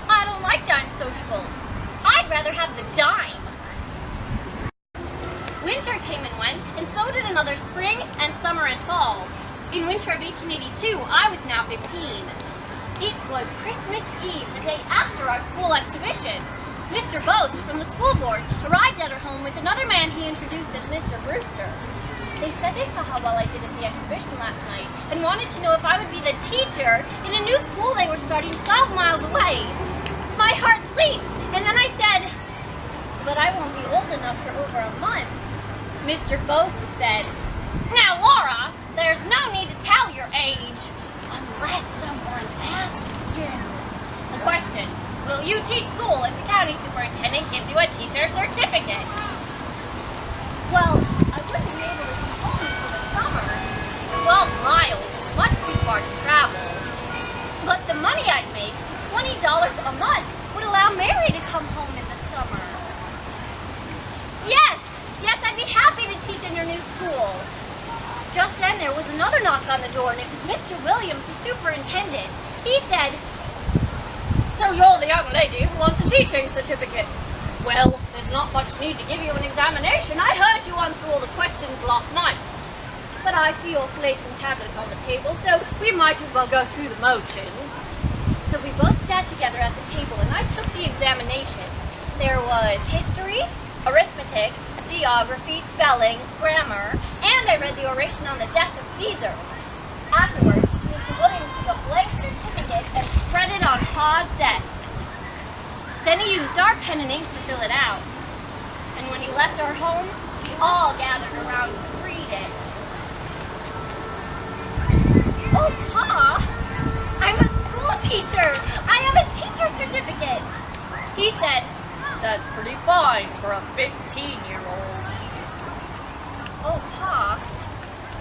I don't like dime sociables. I'd rather have the dime. Winter came and went, and so did another spring and summer and fall. In winter of 1882, I was now 15. It was Christmas Eve, the day after our school exhibition. Mr. Boast from the school board arrived at our home with another man he introduced as Mr. Brewster. They said they saw how well I did at the exhibition last night and wanted to know if I would be the teacher in a new school they were starting 12 miles away. My heart leaped, and then I said, but I won't be old enough for over a month. Mr. Boast said, now Laura, there's no need to tell your age unless someone asks you. The question, will you teach school if the county superintendent gives you a teacher certificate? Well, I wouldn't be able to come home for the summer. 12 miles is much too far to travel. But the money I'd make, $20 a month, would allow Mary to come home in the summer. Yes, I'd be happy to teach in your new school. Just then there was another knock on the door, and it was Mr. Williams, the superintendent. He said, So you're the young lady who wants a teaching certificate. Well, there's not much need to give you an examination. I heard you answer all the questions last night. But I see your slate and tablet on the table, so we might as well go through the motions. so we both sat together at the table, and I took the examination. There was history, arithmetic, geography, spelling, grammar, and I read the oration on the death of Caesar. Afterwards, Mr. Williams took a blank certificate and spread it on Pa's desk. Then he used our pen and ink to fill it out. And when he left our home, we all gathered around to read it. Oh, Pa! I'm a school teacher! I have a teacher certificate! He said, That's pretty fine for a 15-year-old. Oh, Pa,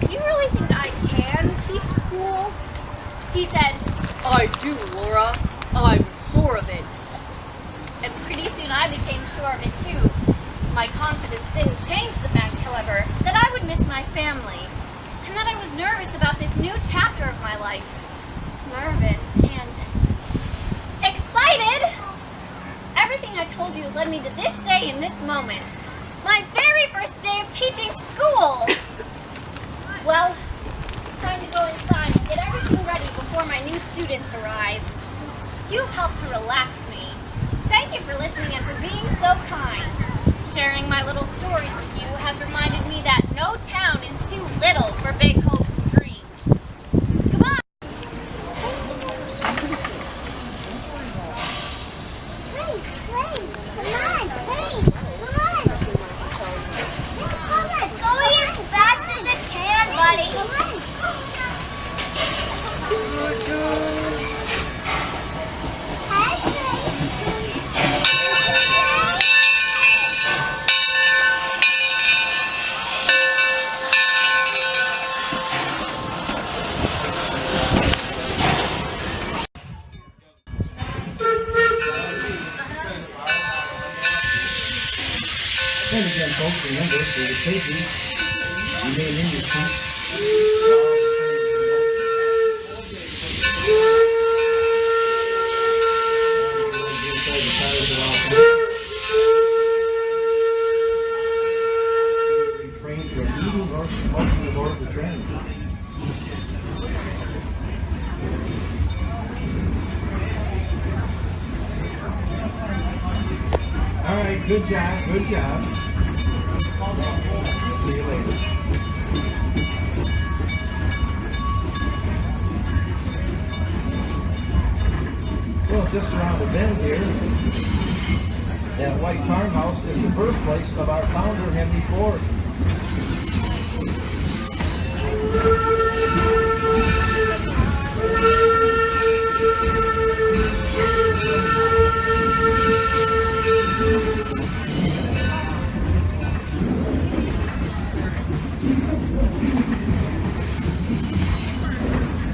do you really think I can teach school? He said, I do, Laura. I'm sure of it. and pretty soon I became sure of it too. My confidence didn't change the fact, however, that I would miss my family, and that I was nervous about this new chapter of my life. Nervous and excited! Everything I told you has led me to this day and this moment. My very first day of teaching school! Well, it's time to go inside and get everything ready before my new students arrive. You've helped to relax me. Thank you for listening and for being so kind. Sharing my little stories with you has reminded me that no town is too little for big hopes and dreams. Goodbye! And again, folks, remember, for the safety, remain in your seats. good job, good job. See you later. Well, just around the bend here, that white farmhouse is the birthplace of our founder, Henry Ford.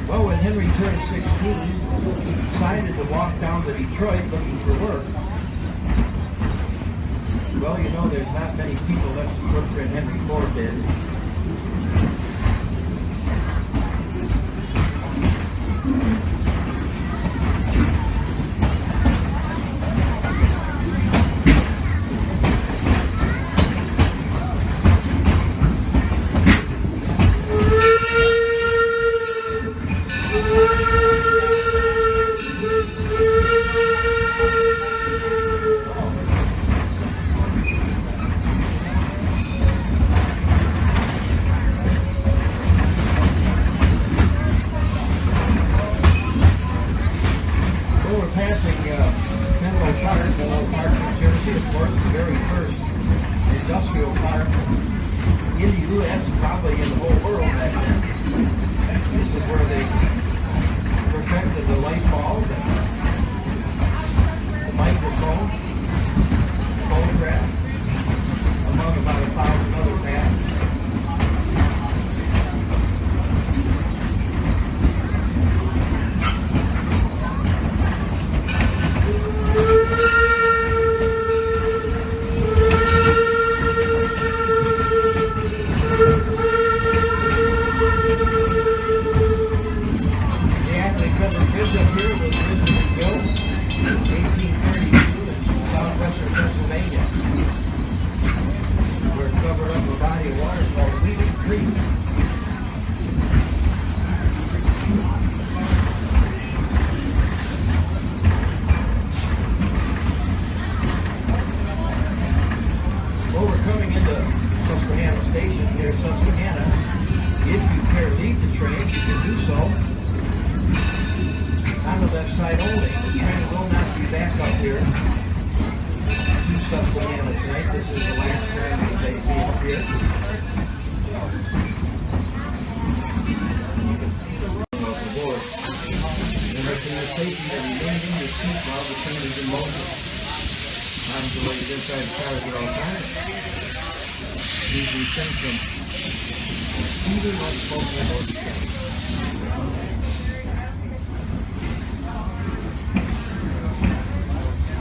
Well, when Henry turned 16, he decided to walk down to Detroit looking for work. Well, you know, there's not many people left to work than Henry Ford did.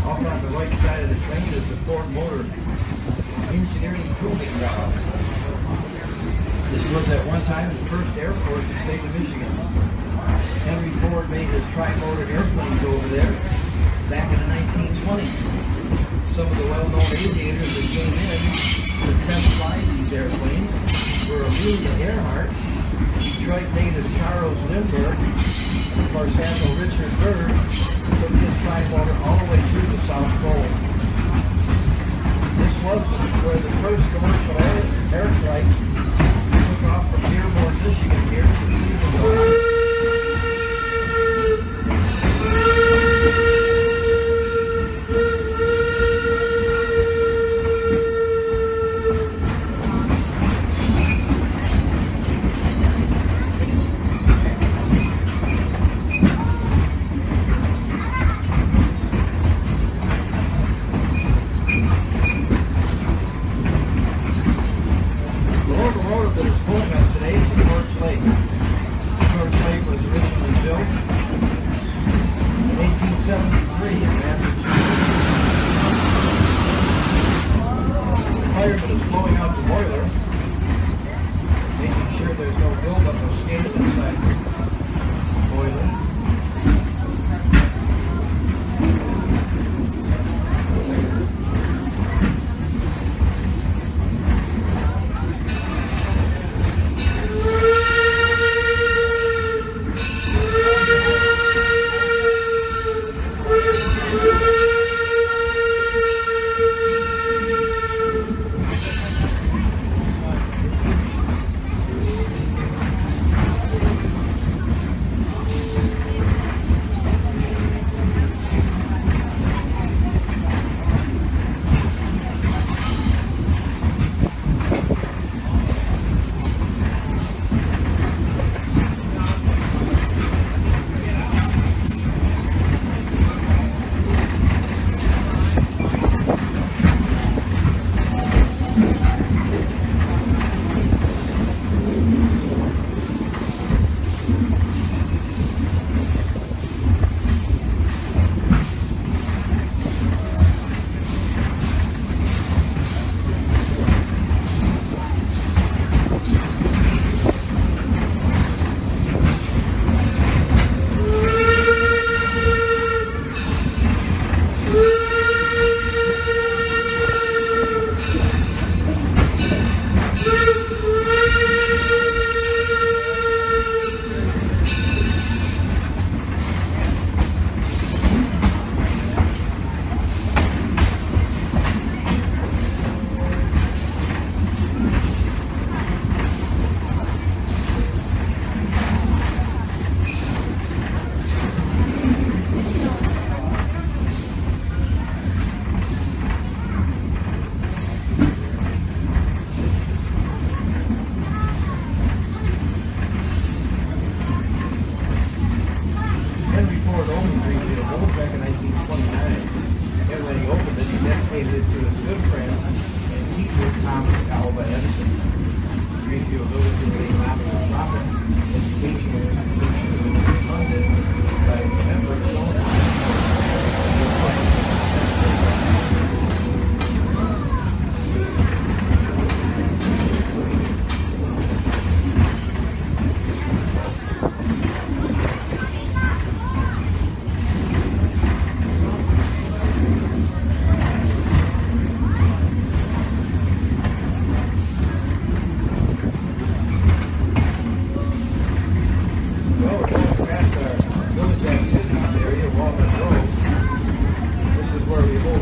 Off on the right side of the train is the Ford Motor Engineering Proving Ground. This was at one time the first airport in the state of Michigan. Henry Ford made his tri-motor airplanes over there back in the 1920s. Some of the well-known aviators that came in to test fly these airplanes were Amelia Earhart, Detroit native Charles Lindbergh, and of course Admiral Richard Byrd took his tri-motor all the way to the South Pole. This was where the first commercial air flight took off from Dearborn, Michigan here to Greenfield Village.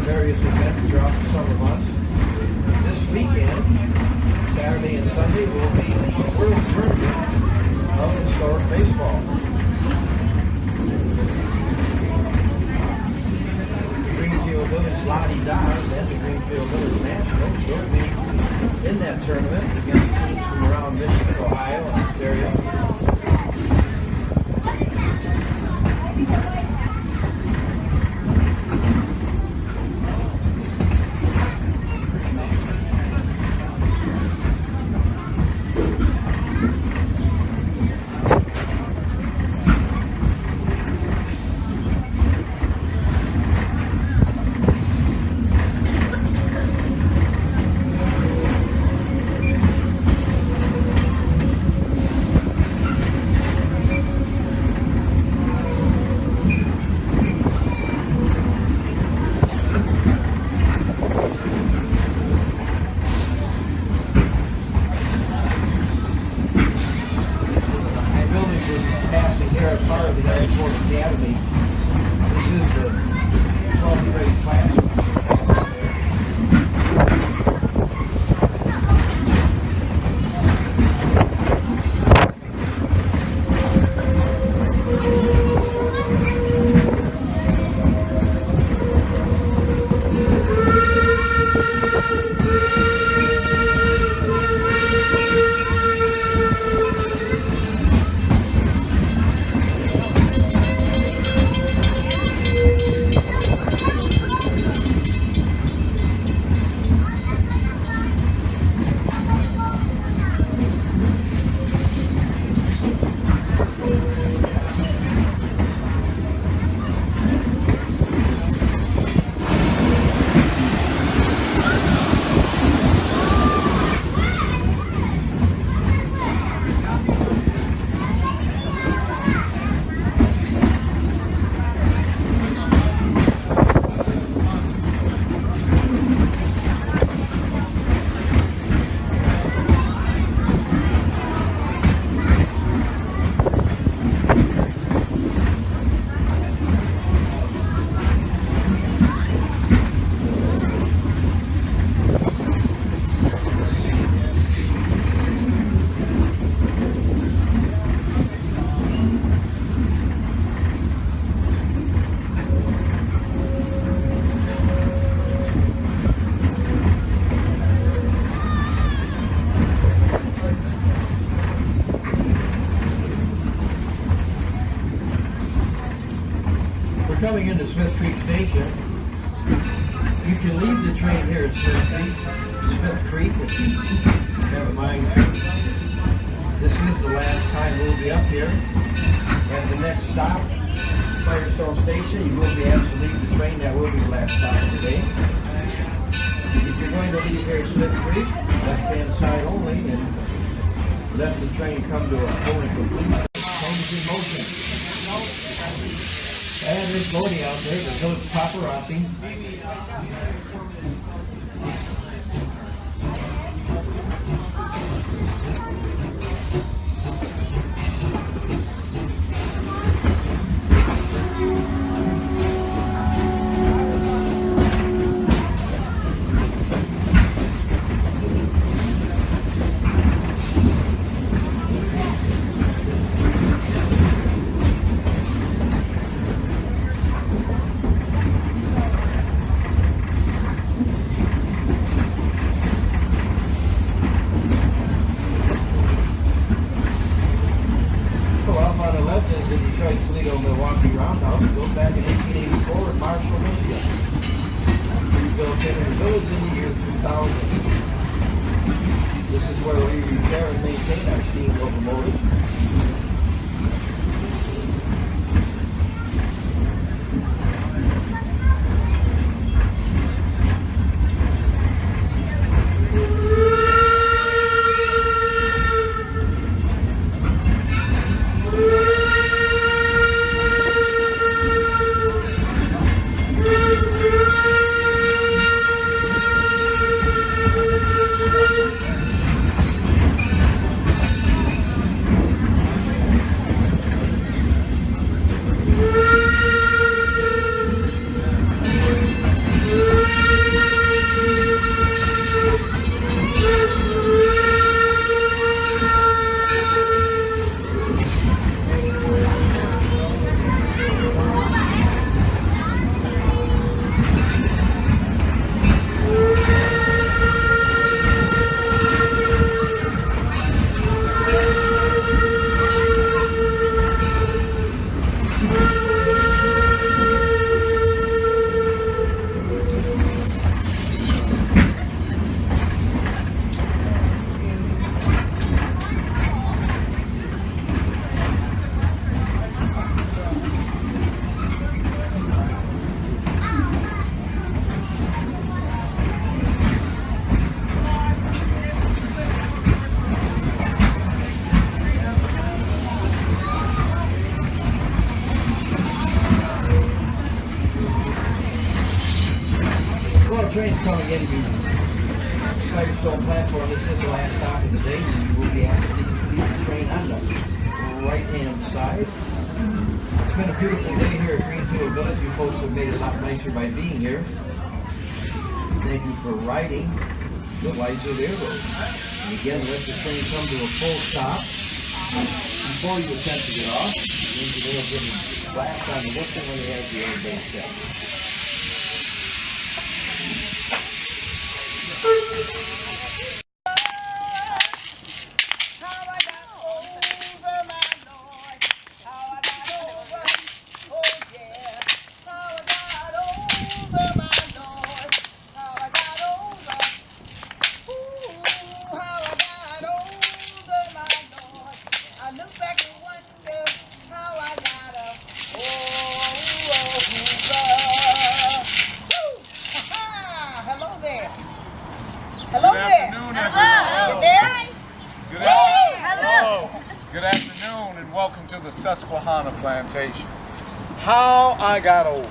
various events throughout the summer months. This weekend, Saturday and Sunday, will be the World Tournament of Historic Baseball. Greenfield Village Lottie Dodgers and the Greenfield Village Nationals will be in that tournament against teams from around Michigan, Ohio, and Ontario. Coming into Smith Creek Station, you can leave the train here at Smith Creek if you have a mind to. This is the last time we'll be up here. At the next stop, Firestone Station, you will be asked to leave the train. That will be the last stop today. If you're going to leave here at Smith Creek, left-hand side only, and let the train come to a full and complete stop. Train is in motion. And there's Bodie out there, the village paparazzi. train's coming in, Firestone platform. This is the last stop of the day. You will be asked to leave the train on the right-hand side. It's been a beautiful day here at Greenfield Village. You folks have made it a lot nicer by being here. Thank you for riding the Weiser Railroad. And again, let the train come to a full stop. Before you attempt to get off, the engineer will give a blast on the whistle when he has the airbag set. Good afternoon and welcome to the Susquehanna Plantation. How I got over.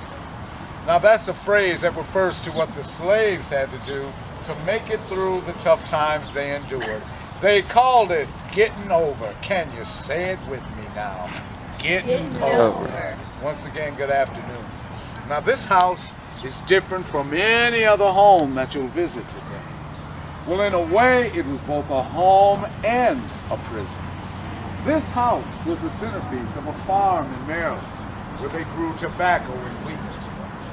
Now that's a phrase that refers to what the slaves had to do to make it through the tough times they endured. They called it getting over. Can you say it with me now? Getting over. Once again, good afternoon. Now this house is different from any other home that you'll visit today. Well, in a way, it was both a home and a prison. This house was the centerpiece of a farm in Maryland where they grew tobacco and wheat.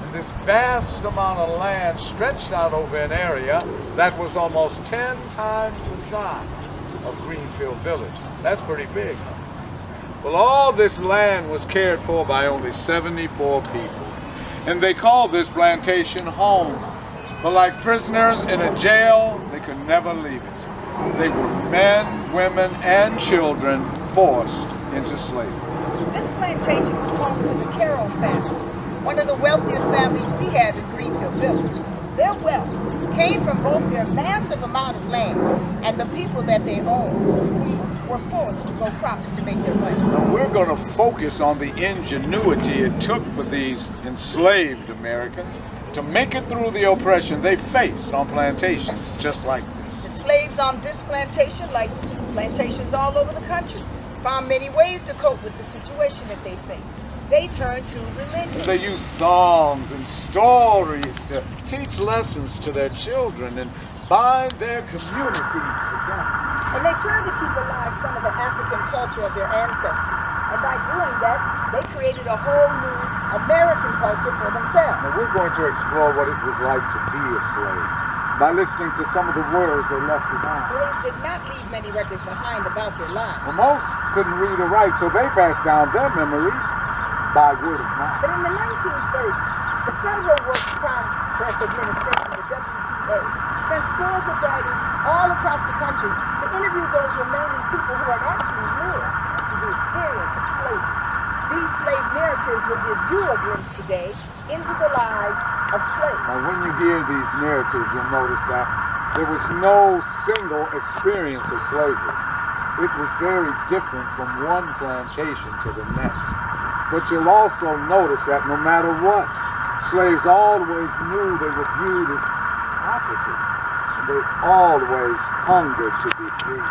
And this vast amount of land stretched out over an area that was almost 10 times the size of Greenfield Village. That's pretty big. Well, all this land was cared for by only 74 people. And they called this plantation home. But like prisoners in a jail, they could never leave it. They were men, women, and children forced into slavery. This plantation was home to the Carroll family, one of the wealthiest families we have in Greenfield Village. Their wealth came from both their massive amount of land and the people that they owned, who were forced to grow crops to make their money. Now we're going to focus on the ingenuity it took for these enslaved Americans to make it through the oppression they faced on plantations just like this. The slaves on this plantation, like plantations all over the country, found many ways to cope with the situation that they faced. They turned to religion. They used songs and stories to teach lessons to their children and bind their communities together. And they tried to keep alive some of the African culture of their ancestors. And by doing that, they created a whole new American culture for themselves. Now we're going to explore what it was like to be a slave by listening to some of the words they left behind. Slaves did not leave many records behind about their lives. Well, most couldn't read or write, so they passed down their memories by word of mouth. But in the 1930s, the Federal Works Progress Administration, the WPA, sent scores of writers all across the country to interview those remaining people who had actually lived through the experience of slavery. These slave narratives will give you a glimpse today into the lives of slaves. Now when you hear these narratives, you'll notice that there was no single experience of slavery. It was very different from one plantation to the next. But you'll also notice that no matter what, slaves always knew they were viewed as operatives. And they always hungered to be free.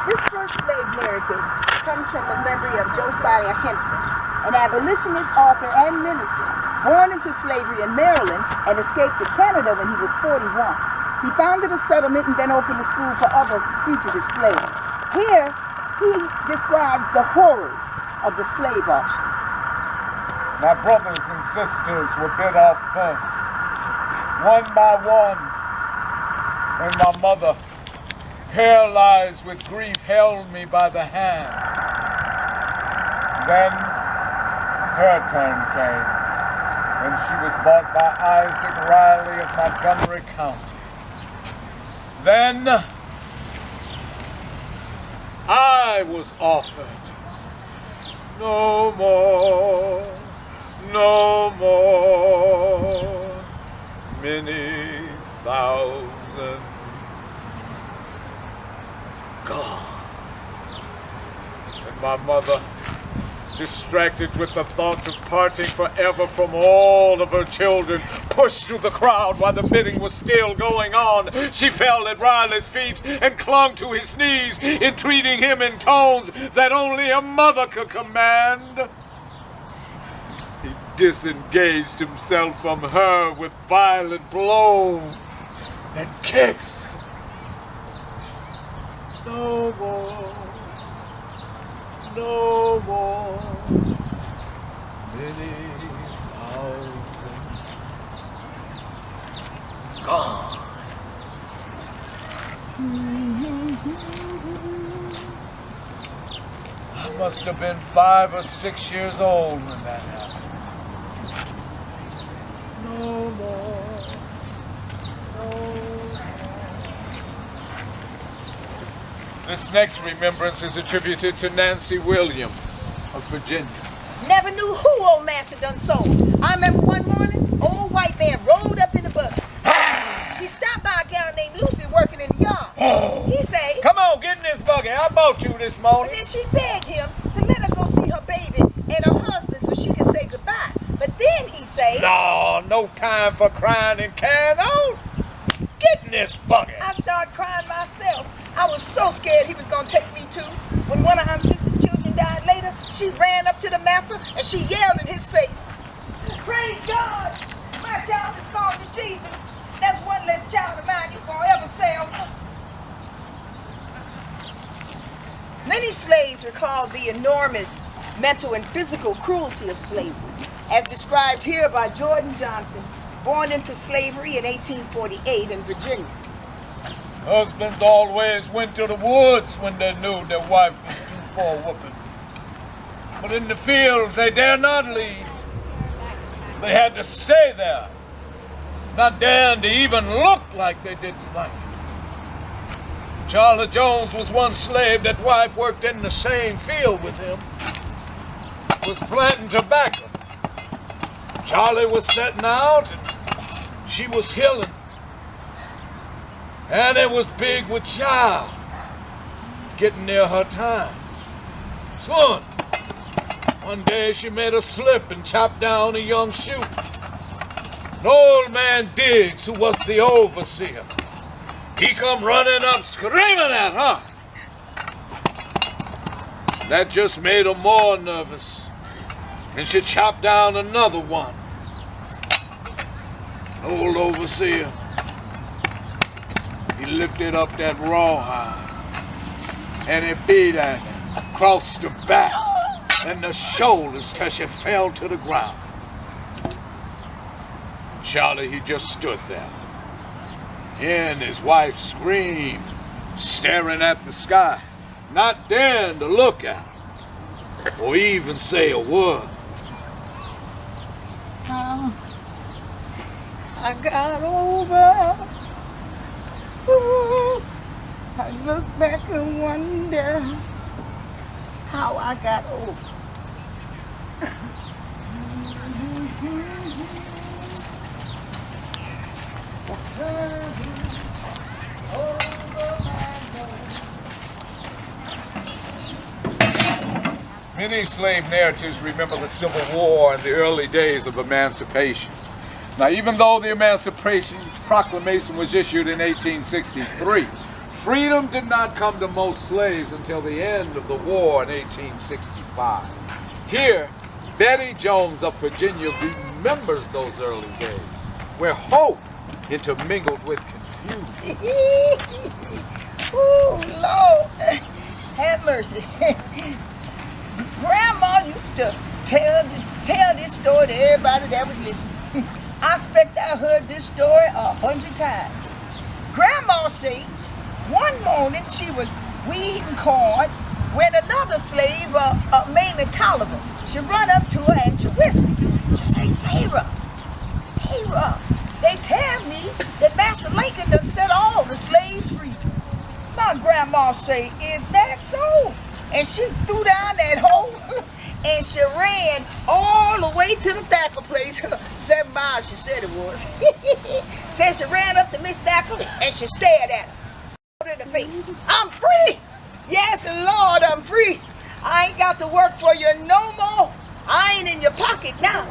This first slave narrative comes from the memory of Josiah Henson, an abolitionist, author, and minister, born into slavery in Maryland and escaped to Canada when he was 41. He founded a settlement and then opened a school for other fugitive slaves. Here, he describes the horrors of the slave auction. My brothers and sisters were bit off first, one by one, when my mother, paralyzed with grief, held me by the hand. Then her turn came, when she was bought by Isaac Riley of Montgomery County. Then I was offered no more, no more, many thousands gone. And my mother Distracted with the thought of parting forever from all of her children, pushed through the crowd while the bidding was still going on, she fell at Riley's feet and clung to his knees, entreating him in tones that only a mother could command. He disengaged himself from her with violent blows and kicks. No more. No more, many thousand gone. I must have been 5 or 6 years old when that happened. No more, no more. This next remembrance is attributed to Nancy Williams of Virginia. Never knew who old master done sold. I remember one morning, old white man rolled up in the buggy. He stopped by a gal named Lucy working in the yard. Oh. He say, "Come on, get in this buggy. I bought you this morning." And then she begged him to let her go see her baby and her husband so she could say goodbye. But then he say, No time for crying and carrying on. Get in this buggy. I started crying myself. I was so scared he was going to take me too. When one of Aunt Sister's children died later, she ran up to the master and she yelled in his face, "Praise God, my child is gone to Jesus. That's one less child of mine you won't ever sell." Many slaves recall the enormous mental and physical cruelty of slavery, as described here by Jordan Johnson, born into slavery in 1848 in Virginia. Husbands always went to the woods when they knew their wife was due for a whooping. But in the fields, they dare not leave. They had to stay there, not daring to even look like they didn't like it. Charlie Jones was one slave that wife worked in the same field with him, was planting tobacco. Charlie was setting out and she was healing. And it was big with child, getting near her time. Son, one day she made a slip and chopped down a young shoot. An old man Diggs, who was the overseer, he come running up screaming at her. That just made her more nervous, and she chopped down another one. Old overseer, he lifted up that rawhide and he beat at her across the back and the shoulders till she fell to the ground. Charlie, he just stood there. He and his wife screamed, staring at the sky, not daring to look at her or even say a word. I got over. Ooh, I look back and wonder how I got over. Many slave narratives remember the Civil War and the early days of emancipation. Now, even though the Emancipation Proclamation was issued in 1863, freedom did not come to most slaves until the end of the war in 1865. Here, Betty Jones of Virginia remembers those early days, where hope intermingled with confusion. Oh, Lord, have mercy. Grandma used to tell this story to everybody that would listen. I expect I heard this story 100 times. Grandma said one morning she was weeding corn when another slave, Mamie Tolliver, she run up to her and she whispered. She say, Sarah, they tell me that Master Lincoln done set all the slaves free. My grandma say, is that so? And she threw down that hole and she ran all the way to the Thacker place. 7 miles she said it was. Said she ran up to Miss Thacker and she stared at her in the face. I'm free! Yes, Lord, I'm free. I ain't got to work for you no more. I ain't in your pocket now.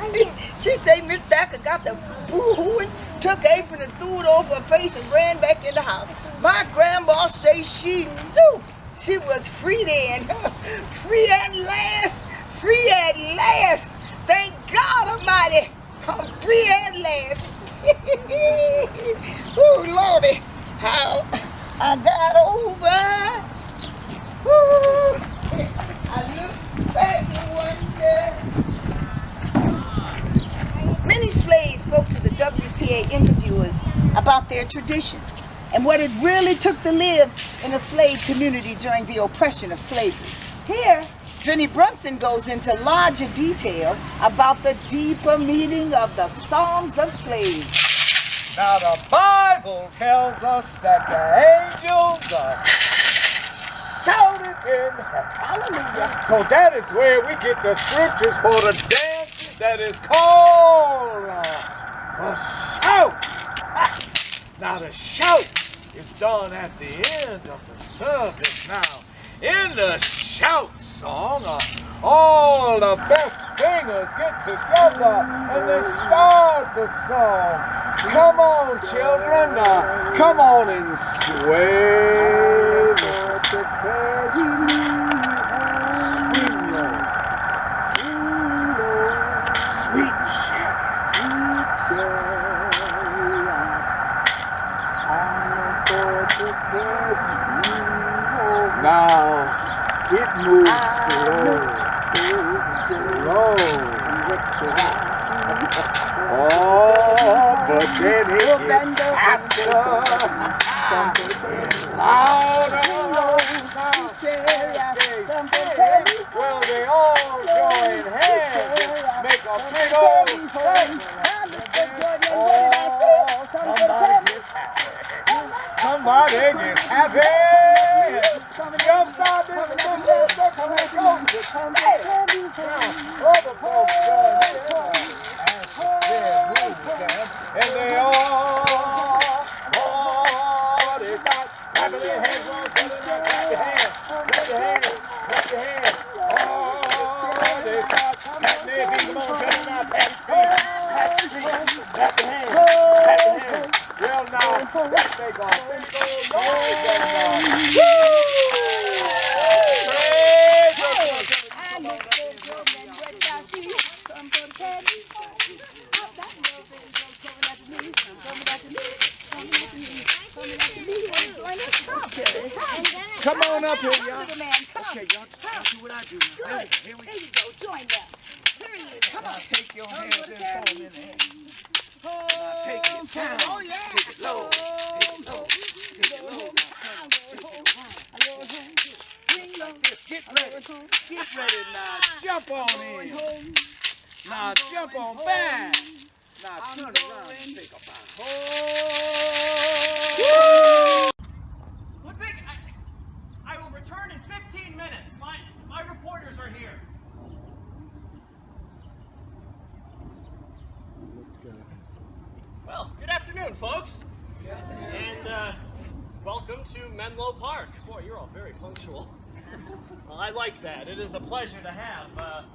She say Miss Thacker got the boo-hooing, took apron and threw it over her face and ran back in the house. My grandma say she knew she was free then. Free at last. Free at last. Thank God Almighty. I'm free at last. Oh, Lordy, how I got over. Ooh, I look back and wonder. Many slaves spoke to the WPA interviewers about their traditions and what it really took to live in a slave community during the oppression of slavery. Here, Vinnie Brunson goes into larger detail about the deeper meaning of the songs of slaves. Now the Bible tells us that the angels shouted in hallelujah. So that is where we get the scriptures for the dance that is called a shout. Now the shout is done at the end of the service. Now in the shout song, all the best singers get together and they start the song. Come on, children, come on and sway to carry me home. Sweet Lord, sweet chariot, now it moves slow. Oh, but then it gets faster, louder. Well, they all join hands and make a big old circle. Somebody gets happy. Jumps out in the circle and goes to come back. Now, other folks join in and they all they got clapping their hands, clap your hands, clap your hands, clap your hands. Oh, they got clapping their feet. Come on, better not clap your hands, clap your hands, clap your hands. Well, now, let's take off. Come on up here, y'all. Okay, y'all do what I do. Here we go. Join them. Here he is. Come on. Take your hands and form in the hand. Now take it down. Oh, yeah. Take it low. Take it low. Take it low. Swing like this. Get ready. Get ready now. Jump on in. Now jump on back. Now turn around and take a bow. Ludwig, I will return in 15 minutes. My reporters are here. Let's go. Well, good afternoon, folks. And welcome to Menlo Park. Boy, you're all very punctual. Well, I like that. It is a pleasure to have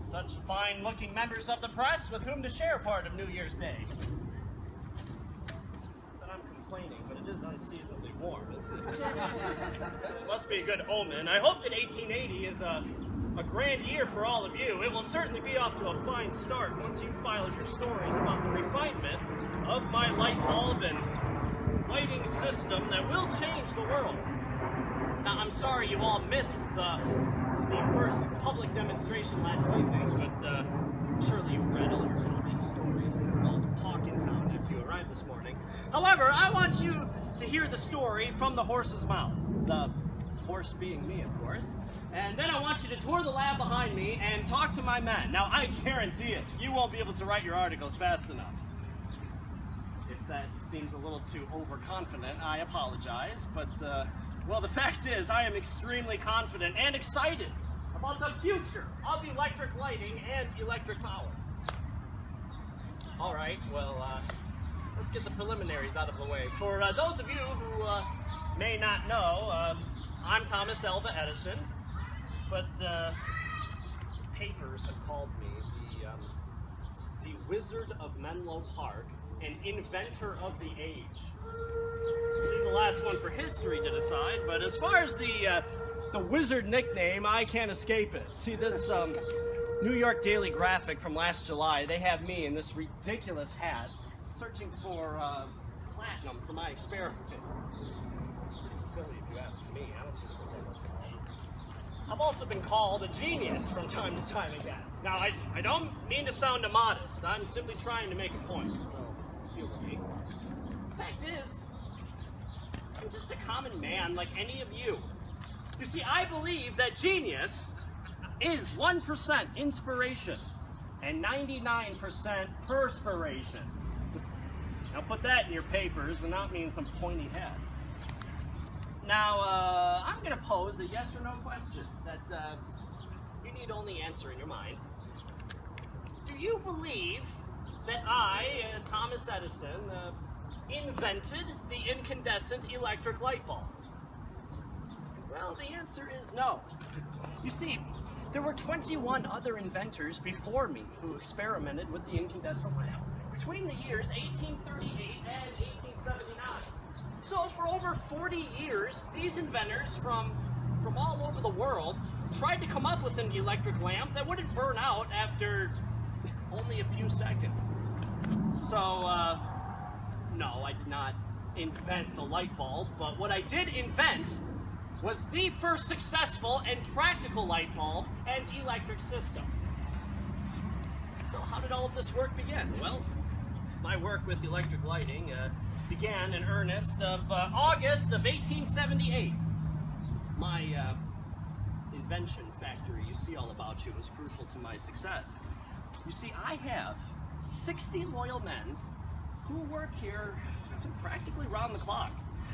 such fine-looking members of the press with whom to share part of New Year's Day. But I'm complaining, but it is unseasonably warm, isn't it? It must be a good omen. I hope that 1880 is a grand year for all of you. It will certainly be off to a fine start once you've filed your stories about the refinement of my light bulb and lighting system that will change the world. Now, I'm sorry you all missed the first public demonstration last evening, but surely you've read all your colleagues' stories and you're all talk in town after you arrived this morning. However, I want you to hear the story from the horse's mouth. The horse being me, of course. And then I want you to tour the lab behind me and talk to my men. Now, I guarantee it, you won't be able to write your articles fast enough. If that seems a little too overconfident, I apologize, but well, the fact is, I am extremely confident and excited about the future of electric lighting and electric power. All right, well, let's get the preliminaries out of the way. For those of you who may not know, I'm Thomas Alva Edison. but papers have called me the Wizard of Menlo Park, an inventor of the age. Leave the last one for history to decide, but as far as the Wizard nickname, I can't escape it. See, this New York Daily Graphic from last July, they have me in this ridiculous hat, searching for platinum for my experiment. Pretty silly if you ask me. I don't see the much. I've also been called a genius from time to time again. Now, I don't mean to sound immodest. I'm simply trying to make a point, so feel me. The fact is, I'm just a common man like any of you. You see, I believe that genius is 1% inspiration and 99% perspiration. Now put that in your papers and not mean some pointy head. Now, I'm going to pose a yes or no question that you need only answer in your mind. Do you believe that I, Thomas Edison, invented the incandescent electric light bulb? Well, the answer is no. You see, there were 21 other inventors before me who experimented with the incandescent lamp between the years 1838 and 1879. So for over 40 years, these inventors from all over the world tried to come up with an electric lamp that wouldn't burn out after only a few seconds. So, no, I did not invent the light bulb, but what I did invent was the first successful and practical light bulb and electric system. So how did all of this work begin? Well, my work with electric lighting began in earnest of August of 1878. My invention factory you see all about you was crucial to my success. You see, I have 60 loyal men who work here practically round the clock.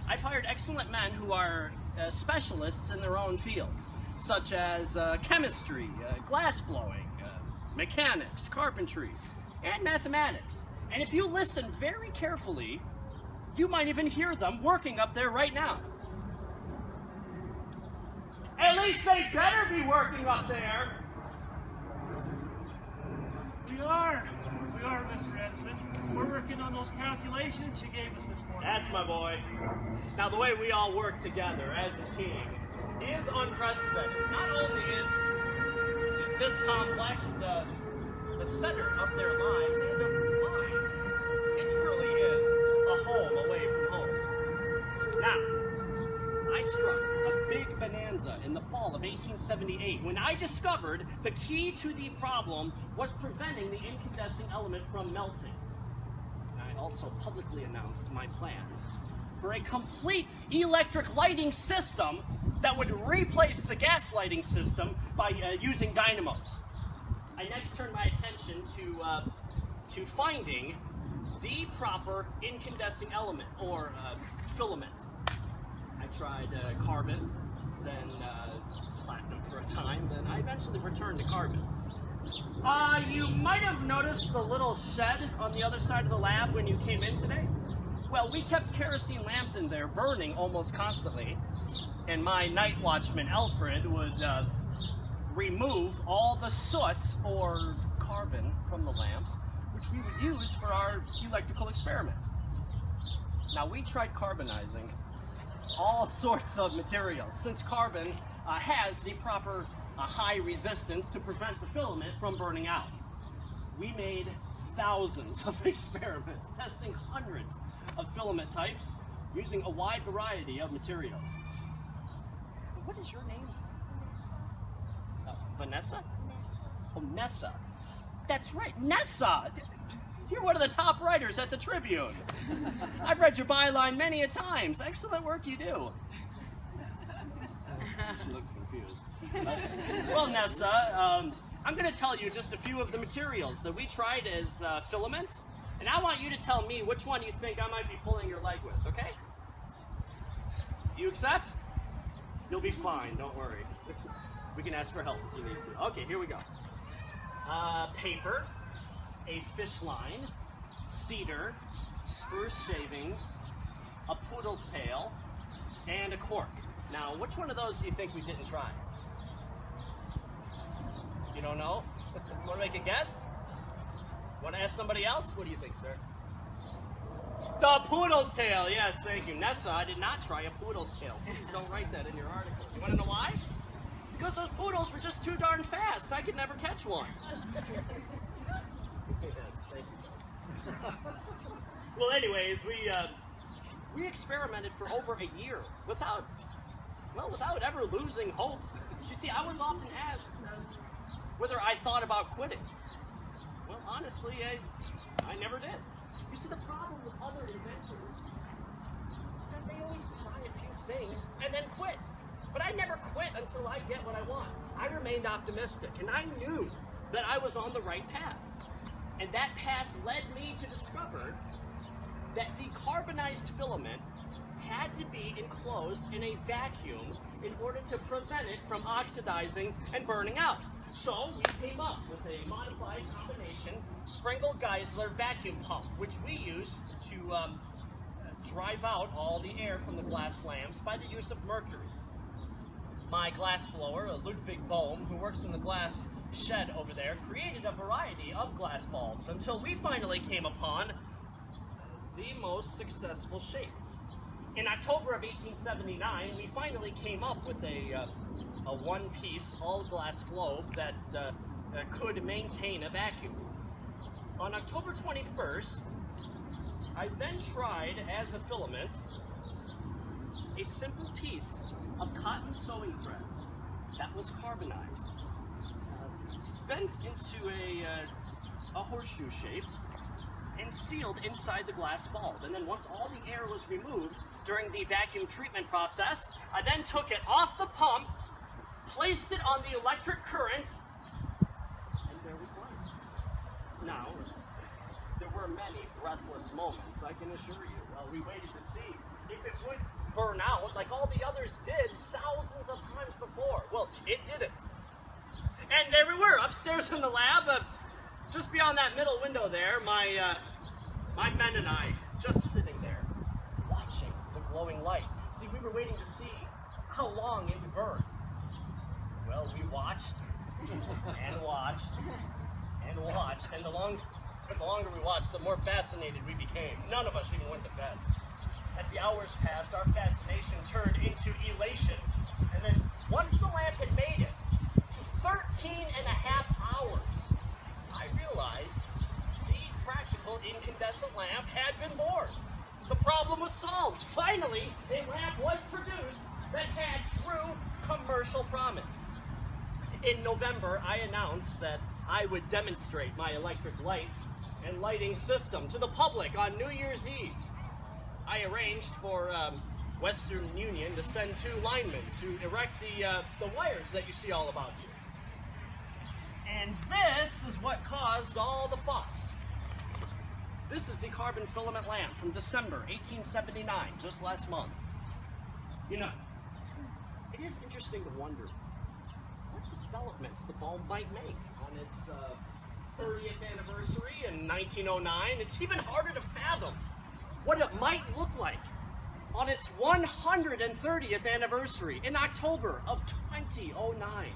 I've hired excellent men who are specialists in their own fields, such as chemistry, glass blowing, mechanics, carpentry, and mathematics. And if you listen very carefully, you might even hear them working up there right now. At least they better be working up there. We are, Mr. Edison. We're working on those calculations you gave us this morning. That's my boy. Now, the way we all work together as a team is unprecedented. Not only is this complex the center of their lives and of mine, it truly is a home away from home. Now, I struck a big bonanza in the fall of 1878 when I discovered the key to the problem was preventing the incandescent element from melting. I also publicly announced my plans for a complete electric lighting system that would replace the gas lighting system by using dynamos. I next turned my attention to finding the proper incandescent element, or filament. I tried carbon, then platinum for a time, then I eventually returned to carbon. You might have noticed the little shed on the other side of the lab when you came in today. Well, we kept kerosene lamps in there burning almost constantly, and my night watchman, Alfred, would remove all the soot, or carbon, from the lamps, which we would use for our electrical experiments. Now, we tried carbonizing all sorts of materials, since carbon has the proper high resistance to prevent the filament from burning out. We made thousands of experiments, testing hundreds of filament types, using a wide variety of materials. What is your name? Vanessa? Oh, Nessa. That's right, Nessa! You're one of the top writers at the Tribune. I've read your byline many a times. Excellent work you do. She looks confused. Well, Nessa, I'm going to tell you just a few of the materials that we tried as filaments, and I want you to tell me which one you think I might be pulling your leg with, okay? Do you accept? You'll be fine, don't worry. We can ask for help if you need to. Okay, here we go. Paper, a fish line, cedar, spruce shavings, a poodle's tail, and a cork. Now, which one of those do you think we didn't try? You don't know? Want to make a guess? Want to ask somebody else? What do you think, sir? The poodle's tail. Yes, thank you. Nessa, I did not try a poodle's tail. Please don't write that in your article. You want to know why? Because those poodles were just too darn fast. I could never catch one. Yes, thank you. Well, anyways, we experimented for over a year without ever losing hope. You see, I was often asked whether I thought about quitting. Well, honestly, I never did. You see, the problem with other inventors is that they always try a few things and then quit. But I never quit until I get what I want. I remained optimistic, and I knew that I was on the right path. And that path led me to discover that the carbonized filament had to be enclosed in a vacuum in order to prevent it from oxidizing and burning out. So we came up with a modified combination Sprengel-Geisler vacuum pump, which we used to drive out all the air from the glass lamps by the use of mercury. My glass blower, Ludwig Bohm, who works in the glass shed over there, created a variety of glass bulbs until we finally came upon the most successful shape. In October of 1879, we finally came up with a one-piece, all-glass globe that could maintain a vacuum. On October 21st, I then tried, as a filament, a simple piece of cotton sewing thread that was carbonized, bent into a horseshoe shape, and sealed inside the glass bulb. And then once all the air was removed during the vacuum treatment process, I then took it off the pump, placed it on the electric current, and there was light. Now, there were many breathless moments, I can assure you, while we waited to see if it would burn out like all the others did thousands of times before. Well, it didn't. And there we were, upstairs in the lab, just beyond that middle window there, my men and I, just sitting there, watching the glowing light. See, we were waiting to see how long it would burn. Well, we watched, and watched, and watched, and the longer we watched, the more fascinated we became. None of us even went to bed. As the hours passed, our fascination turned into elation. And then, once the lamp had made it to 13 and a half hours, I realized the practical incandescent lamp had been born. The problem was solved. Finally, a lamp was produced that had true commercial promise. In November, I announced that I would demonstrate my electric light and lighting system to the public on New Year's Eve. I arranged for Western Union to send 2 linemen to erect the wires that you see all about you. And this is what caused all the fuss. This is the carbon filament lamp from December 1879, just last month. You know, it is interesting to wonder what developments the bulb might make on its 30th anniversary in 1909. It's even harder to fathom what it might look like on its 130th anniversary in October of 2009.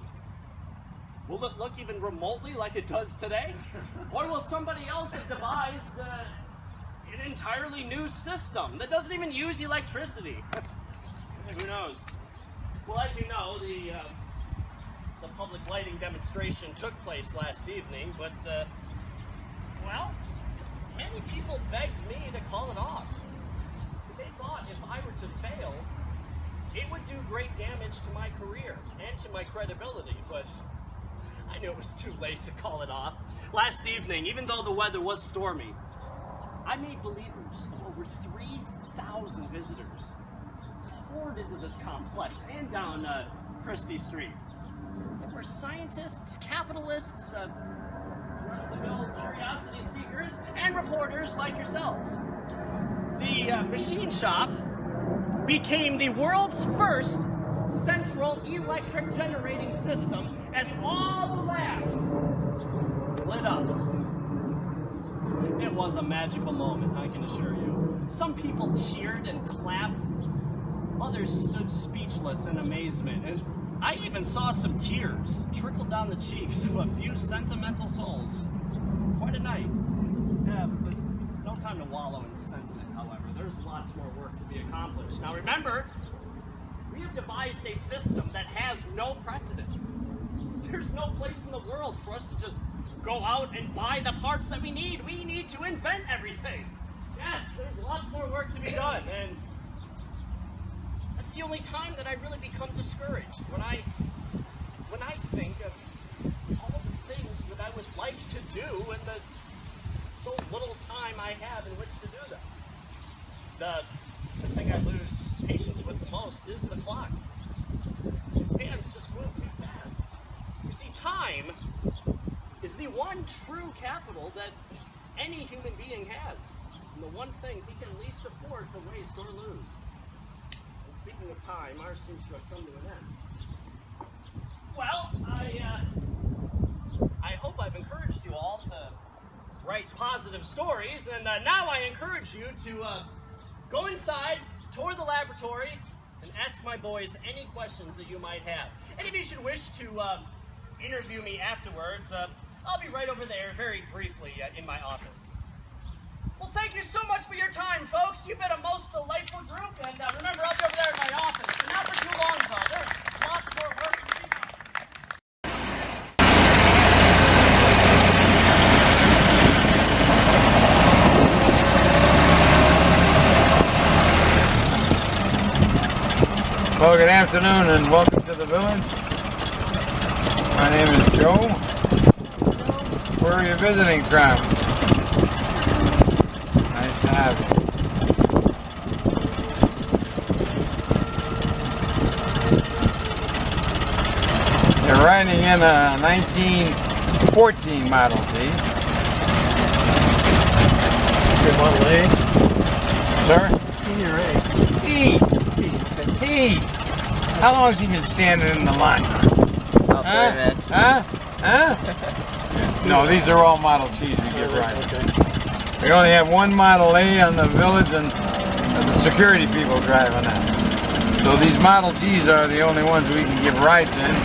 Will it look even remotely like it does today? Or will somebody else have devised an entirely new system that doesn't even use electricity? Who knows? Well, as you know, the public lighting demonstration took place last evening, but, well, many people begged me to call it off. They thought if I were to fail, it would do great damage to my career and to my credibility, but I knew it was too late to call it off. Last evening, even though the weather was stormy, I made believers of over 3,000 visitors poured into this complex and down Christie Street. There were scientists, capitalists, run-of-the-mill curiosity seekers, and reporters like yourselves. The machine shop became the world's first central electric generating system as all the labs lit up. It was a magical moment, I can assure you. Some people cheered and clapped. Others stood speechless in amazement. And I even saw some tears trickle down the cheeks of a few sentimental souls. Quite a night. Yeah, but no time to wallow in sentiment, however. There's lots more work to be accomplished. Now remember, we have devised a system that has no precedent. There's no place in the world for us to just go out and buy the parts that we need. We need to invent everything. Yes, there's lots more work to be done, and that's the only time that I really become discouraged, when I think of all the things that I would like to do and the so little time I have in which to do them. The thing I lose patience with the most is the clock. Its hands just move too fast. You see, time is the one true capital that any human being has, and the one thing he can least afford to waste or lose. And speaking of time, ours seems to have come to an end. Well, I hope I've encouraged you all to write positive stories, and now I encourage you to go inside, tour the laboratory, and ask my boys any questions that you might have. And if you should wish to interview me afterwards, I'll be right over there very briefly in my office. Well, thank you so much for your time, folks. You've been a most delightful group, and remember, I'll be over there in my office. But not for too long, though. There's lots more work to be done. Well, good afternoon and welcome to the village. My name is Joe. Where are you visiting from? Nice to have you. You're riding in a 1914 Model T. Your Model A? Sir? Senior A. T. How long has he been standing in the line? About 30 minutes. Huh? No, these are all Model Ts we get right. We only have one Model A on the village, and the security people driving that. So these Model Ts are the only ones we can give rides in.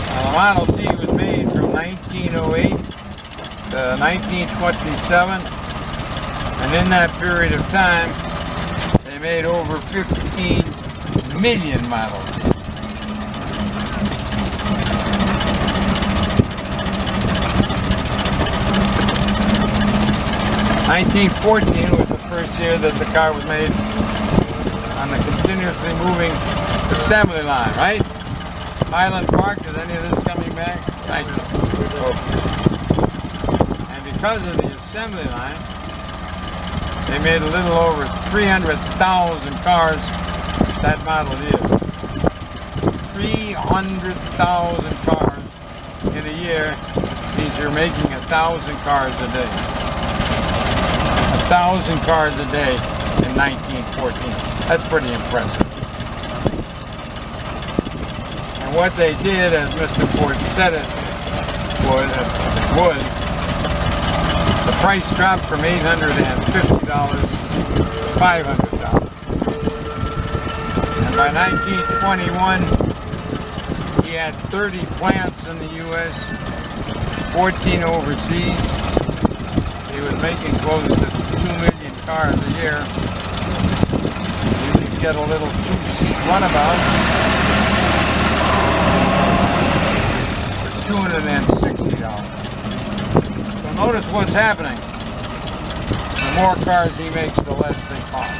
Now, the Model T was made from 1908 to 1927. And in that period of time, they made over 15 million models. '14 was the first year that the car was made on the continuously moving assembly line, right? Highland Park, is any of this coming back? Thank you. And because of the assembly line, they made a little over 300,000 cars, that Model is. 300,000 cars in a year means you're making 1,000 cars a day. 1,000 cars a day in 1914. That's pretty impressive. And what they did, as Mr. Ford said it was the price dropped from $850 to $500. And by 1921, he had 30 plants in the U.S., 14 overseas. He was making close to 2 million cars a year. You could get a little two-seat runabout for $260. Notice what's happening. The more cars he makes, the less they cost.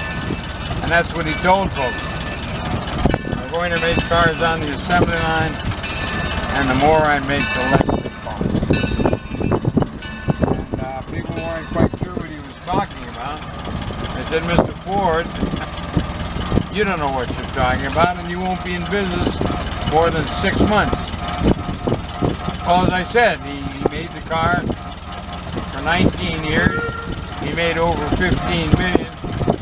And that's what he told folks. I'm going to make cars on the assembly line, and the more I make, the less they cost. And people weren't quite sure what he was talking about. They said, Mr. Ford, you don't know what you're talking about, and you won't be in business more than 6 months. Well, as I said, he made the car for 19 years. He made over 15 million.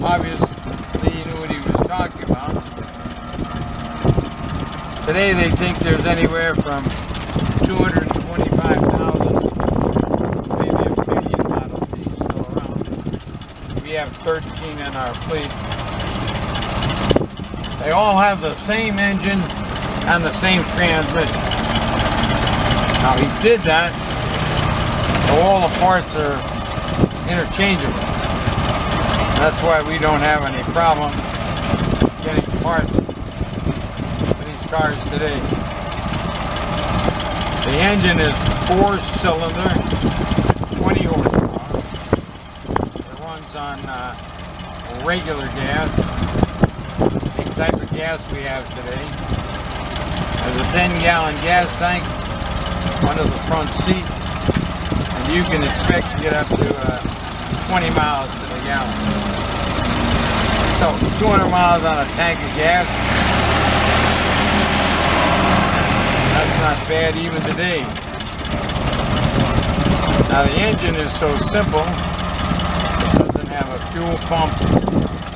Obviously, he knew what he was talking about. Today, they think there's anywhere from 225,000, maybe a million Model Ts still around. We have 13 in our fleet. They all have the same engine and the same transmission. Now he did that so all the parts are interchangeable. That's why we don't have any problem getting parts for these cars today. The engine is 4-cylinder, 20 horsepower. It runs on regular gas, the type of gas we have today. There's a 10-gallon gas tank under the front seat, and you can expect to get up to 20 miles to the gallon. So 200 miles on a tank of gas, that's not bad even today. Now the engine is so simple, it doesn't have a fuel pump,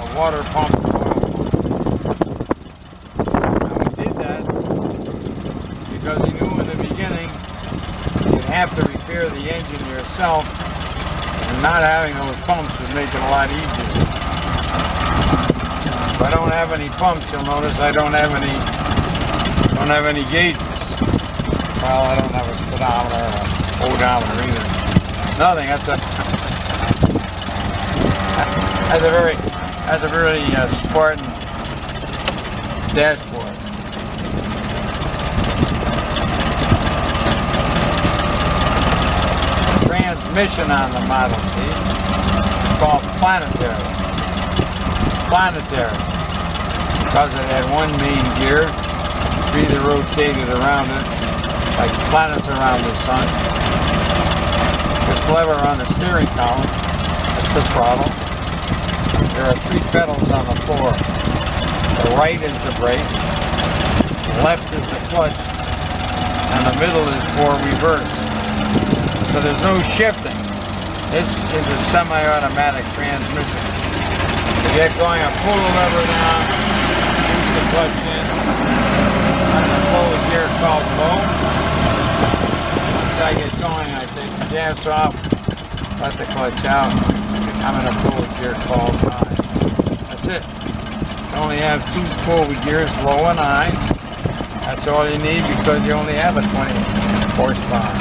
a water pump, or oil pump. Now he did that because he knew in the beginning you'd have to repair the engine yourself, and not having those pumps would make it a lot easier. If I don't have any pumps, you'll notice I don't have any gauges. Well, I don't have a speedometer or odometer either. Nothing. That's a very Spartan dashboard. The transmission on the Model T is called planetary. Planetary, because it had one main gear, three that rotated around it, like planets around the sun. This lever on the steering column, that's the throttle. There are 3 pedals on the floor. The right is the brake, the left is the clutch, and the middle is for reverse. So there's no shifting. This is a semi-automatic transmission. To get going, I pull the lever down, push the clutch in, I'm going to pull the gear called low. Once I get going, I take the gas off, let the clutch out, I'm going to pull the gear called high. That's it. You only have 2 forward gears, low and high. That's all you need because you only have a 20 horsepower.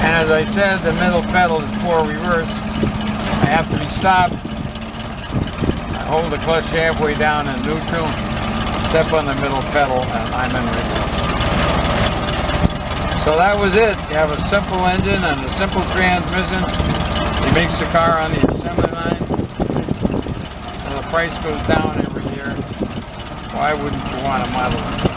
And as I said, the middle pedal is for reverse. I have to be stopped. Hold the clutch halfway down in neutral, step on the middle pedal, and I'm in reverse. So that was it. You have a simple engine and a simple transmission. He makes the car on the assembly line, and the price goes down every year. Why wouldn't you want a Model T?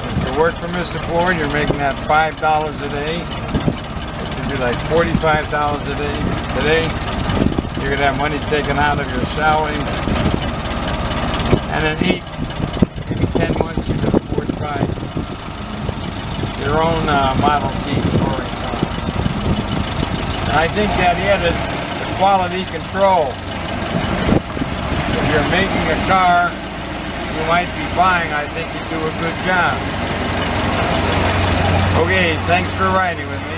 If you work for Mr. Ford, you're making that $5 a day. Be like $45 a day. Today, you're going to have money taken out of your salary. And in 8, maybe 10 months, you can afford to buy your own Model T touring car. And I think that added the quality control. If you're making a car you might be buying, I think you do a good job. Okay, thanks for riding with me.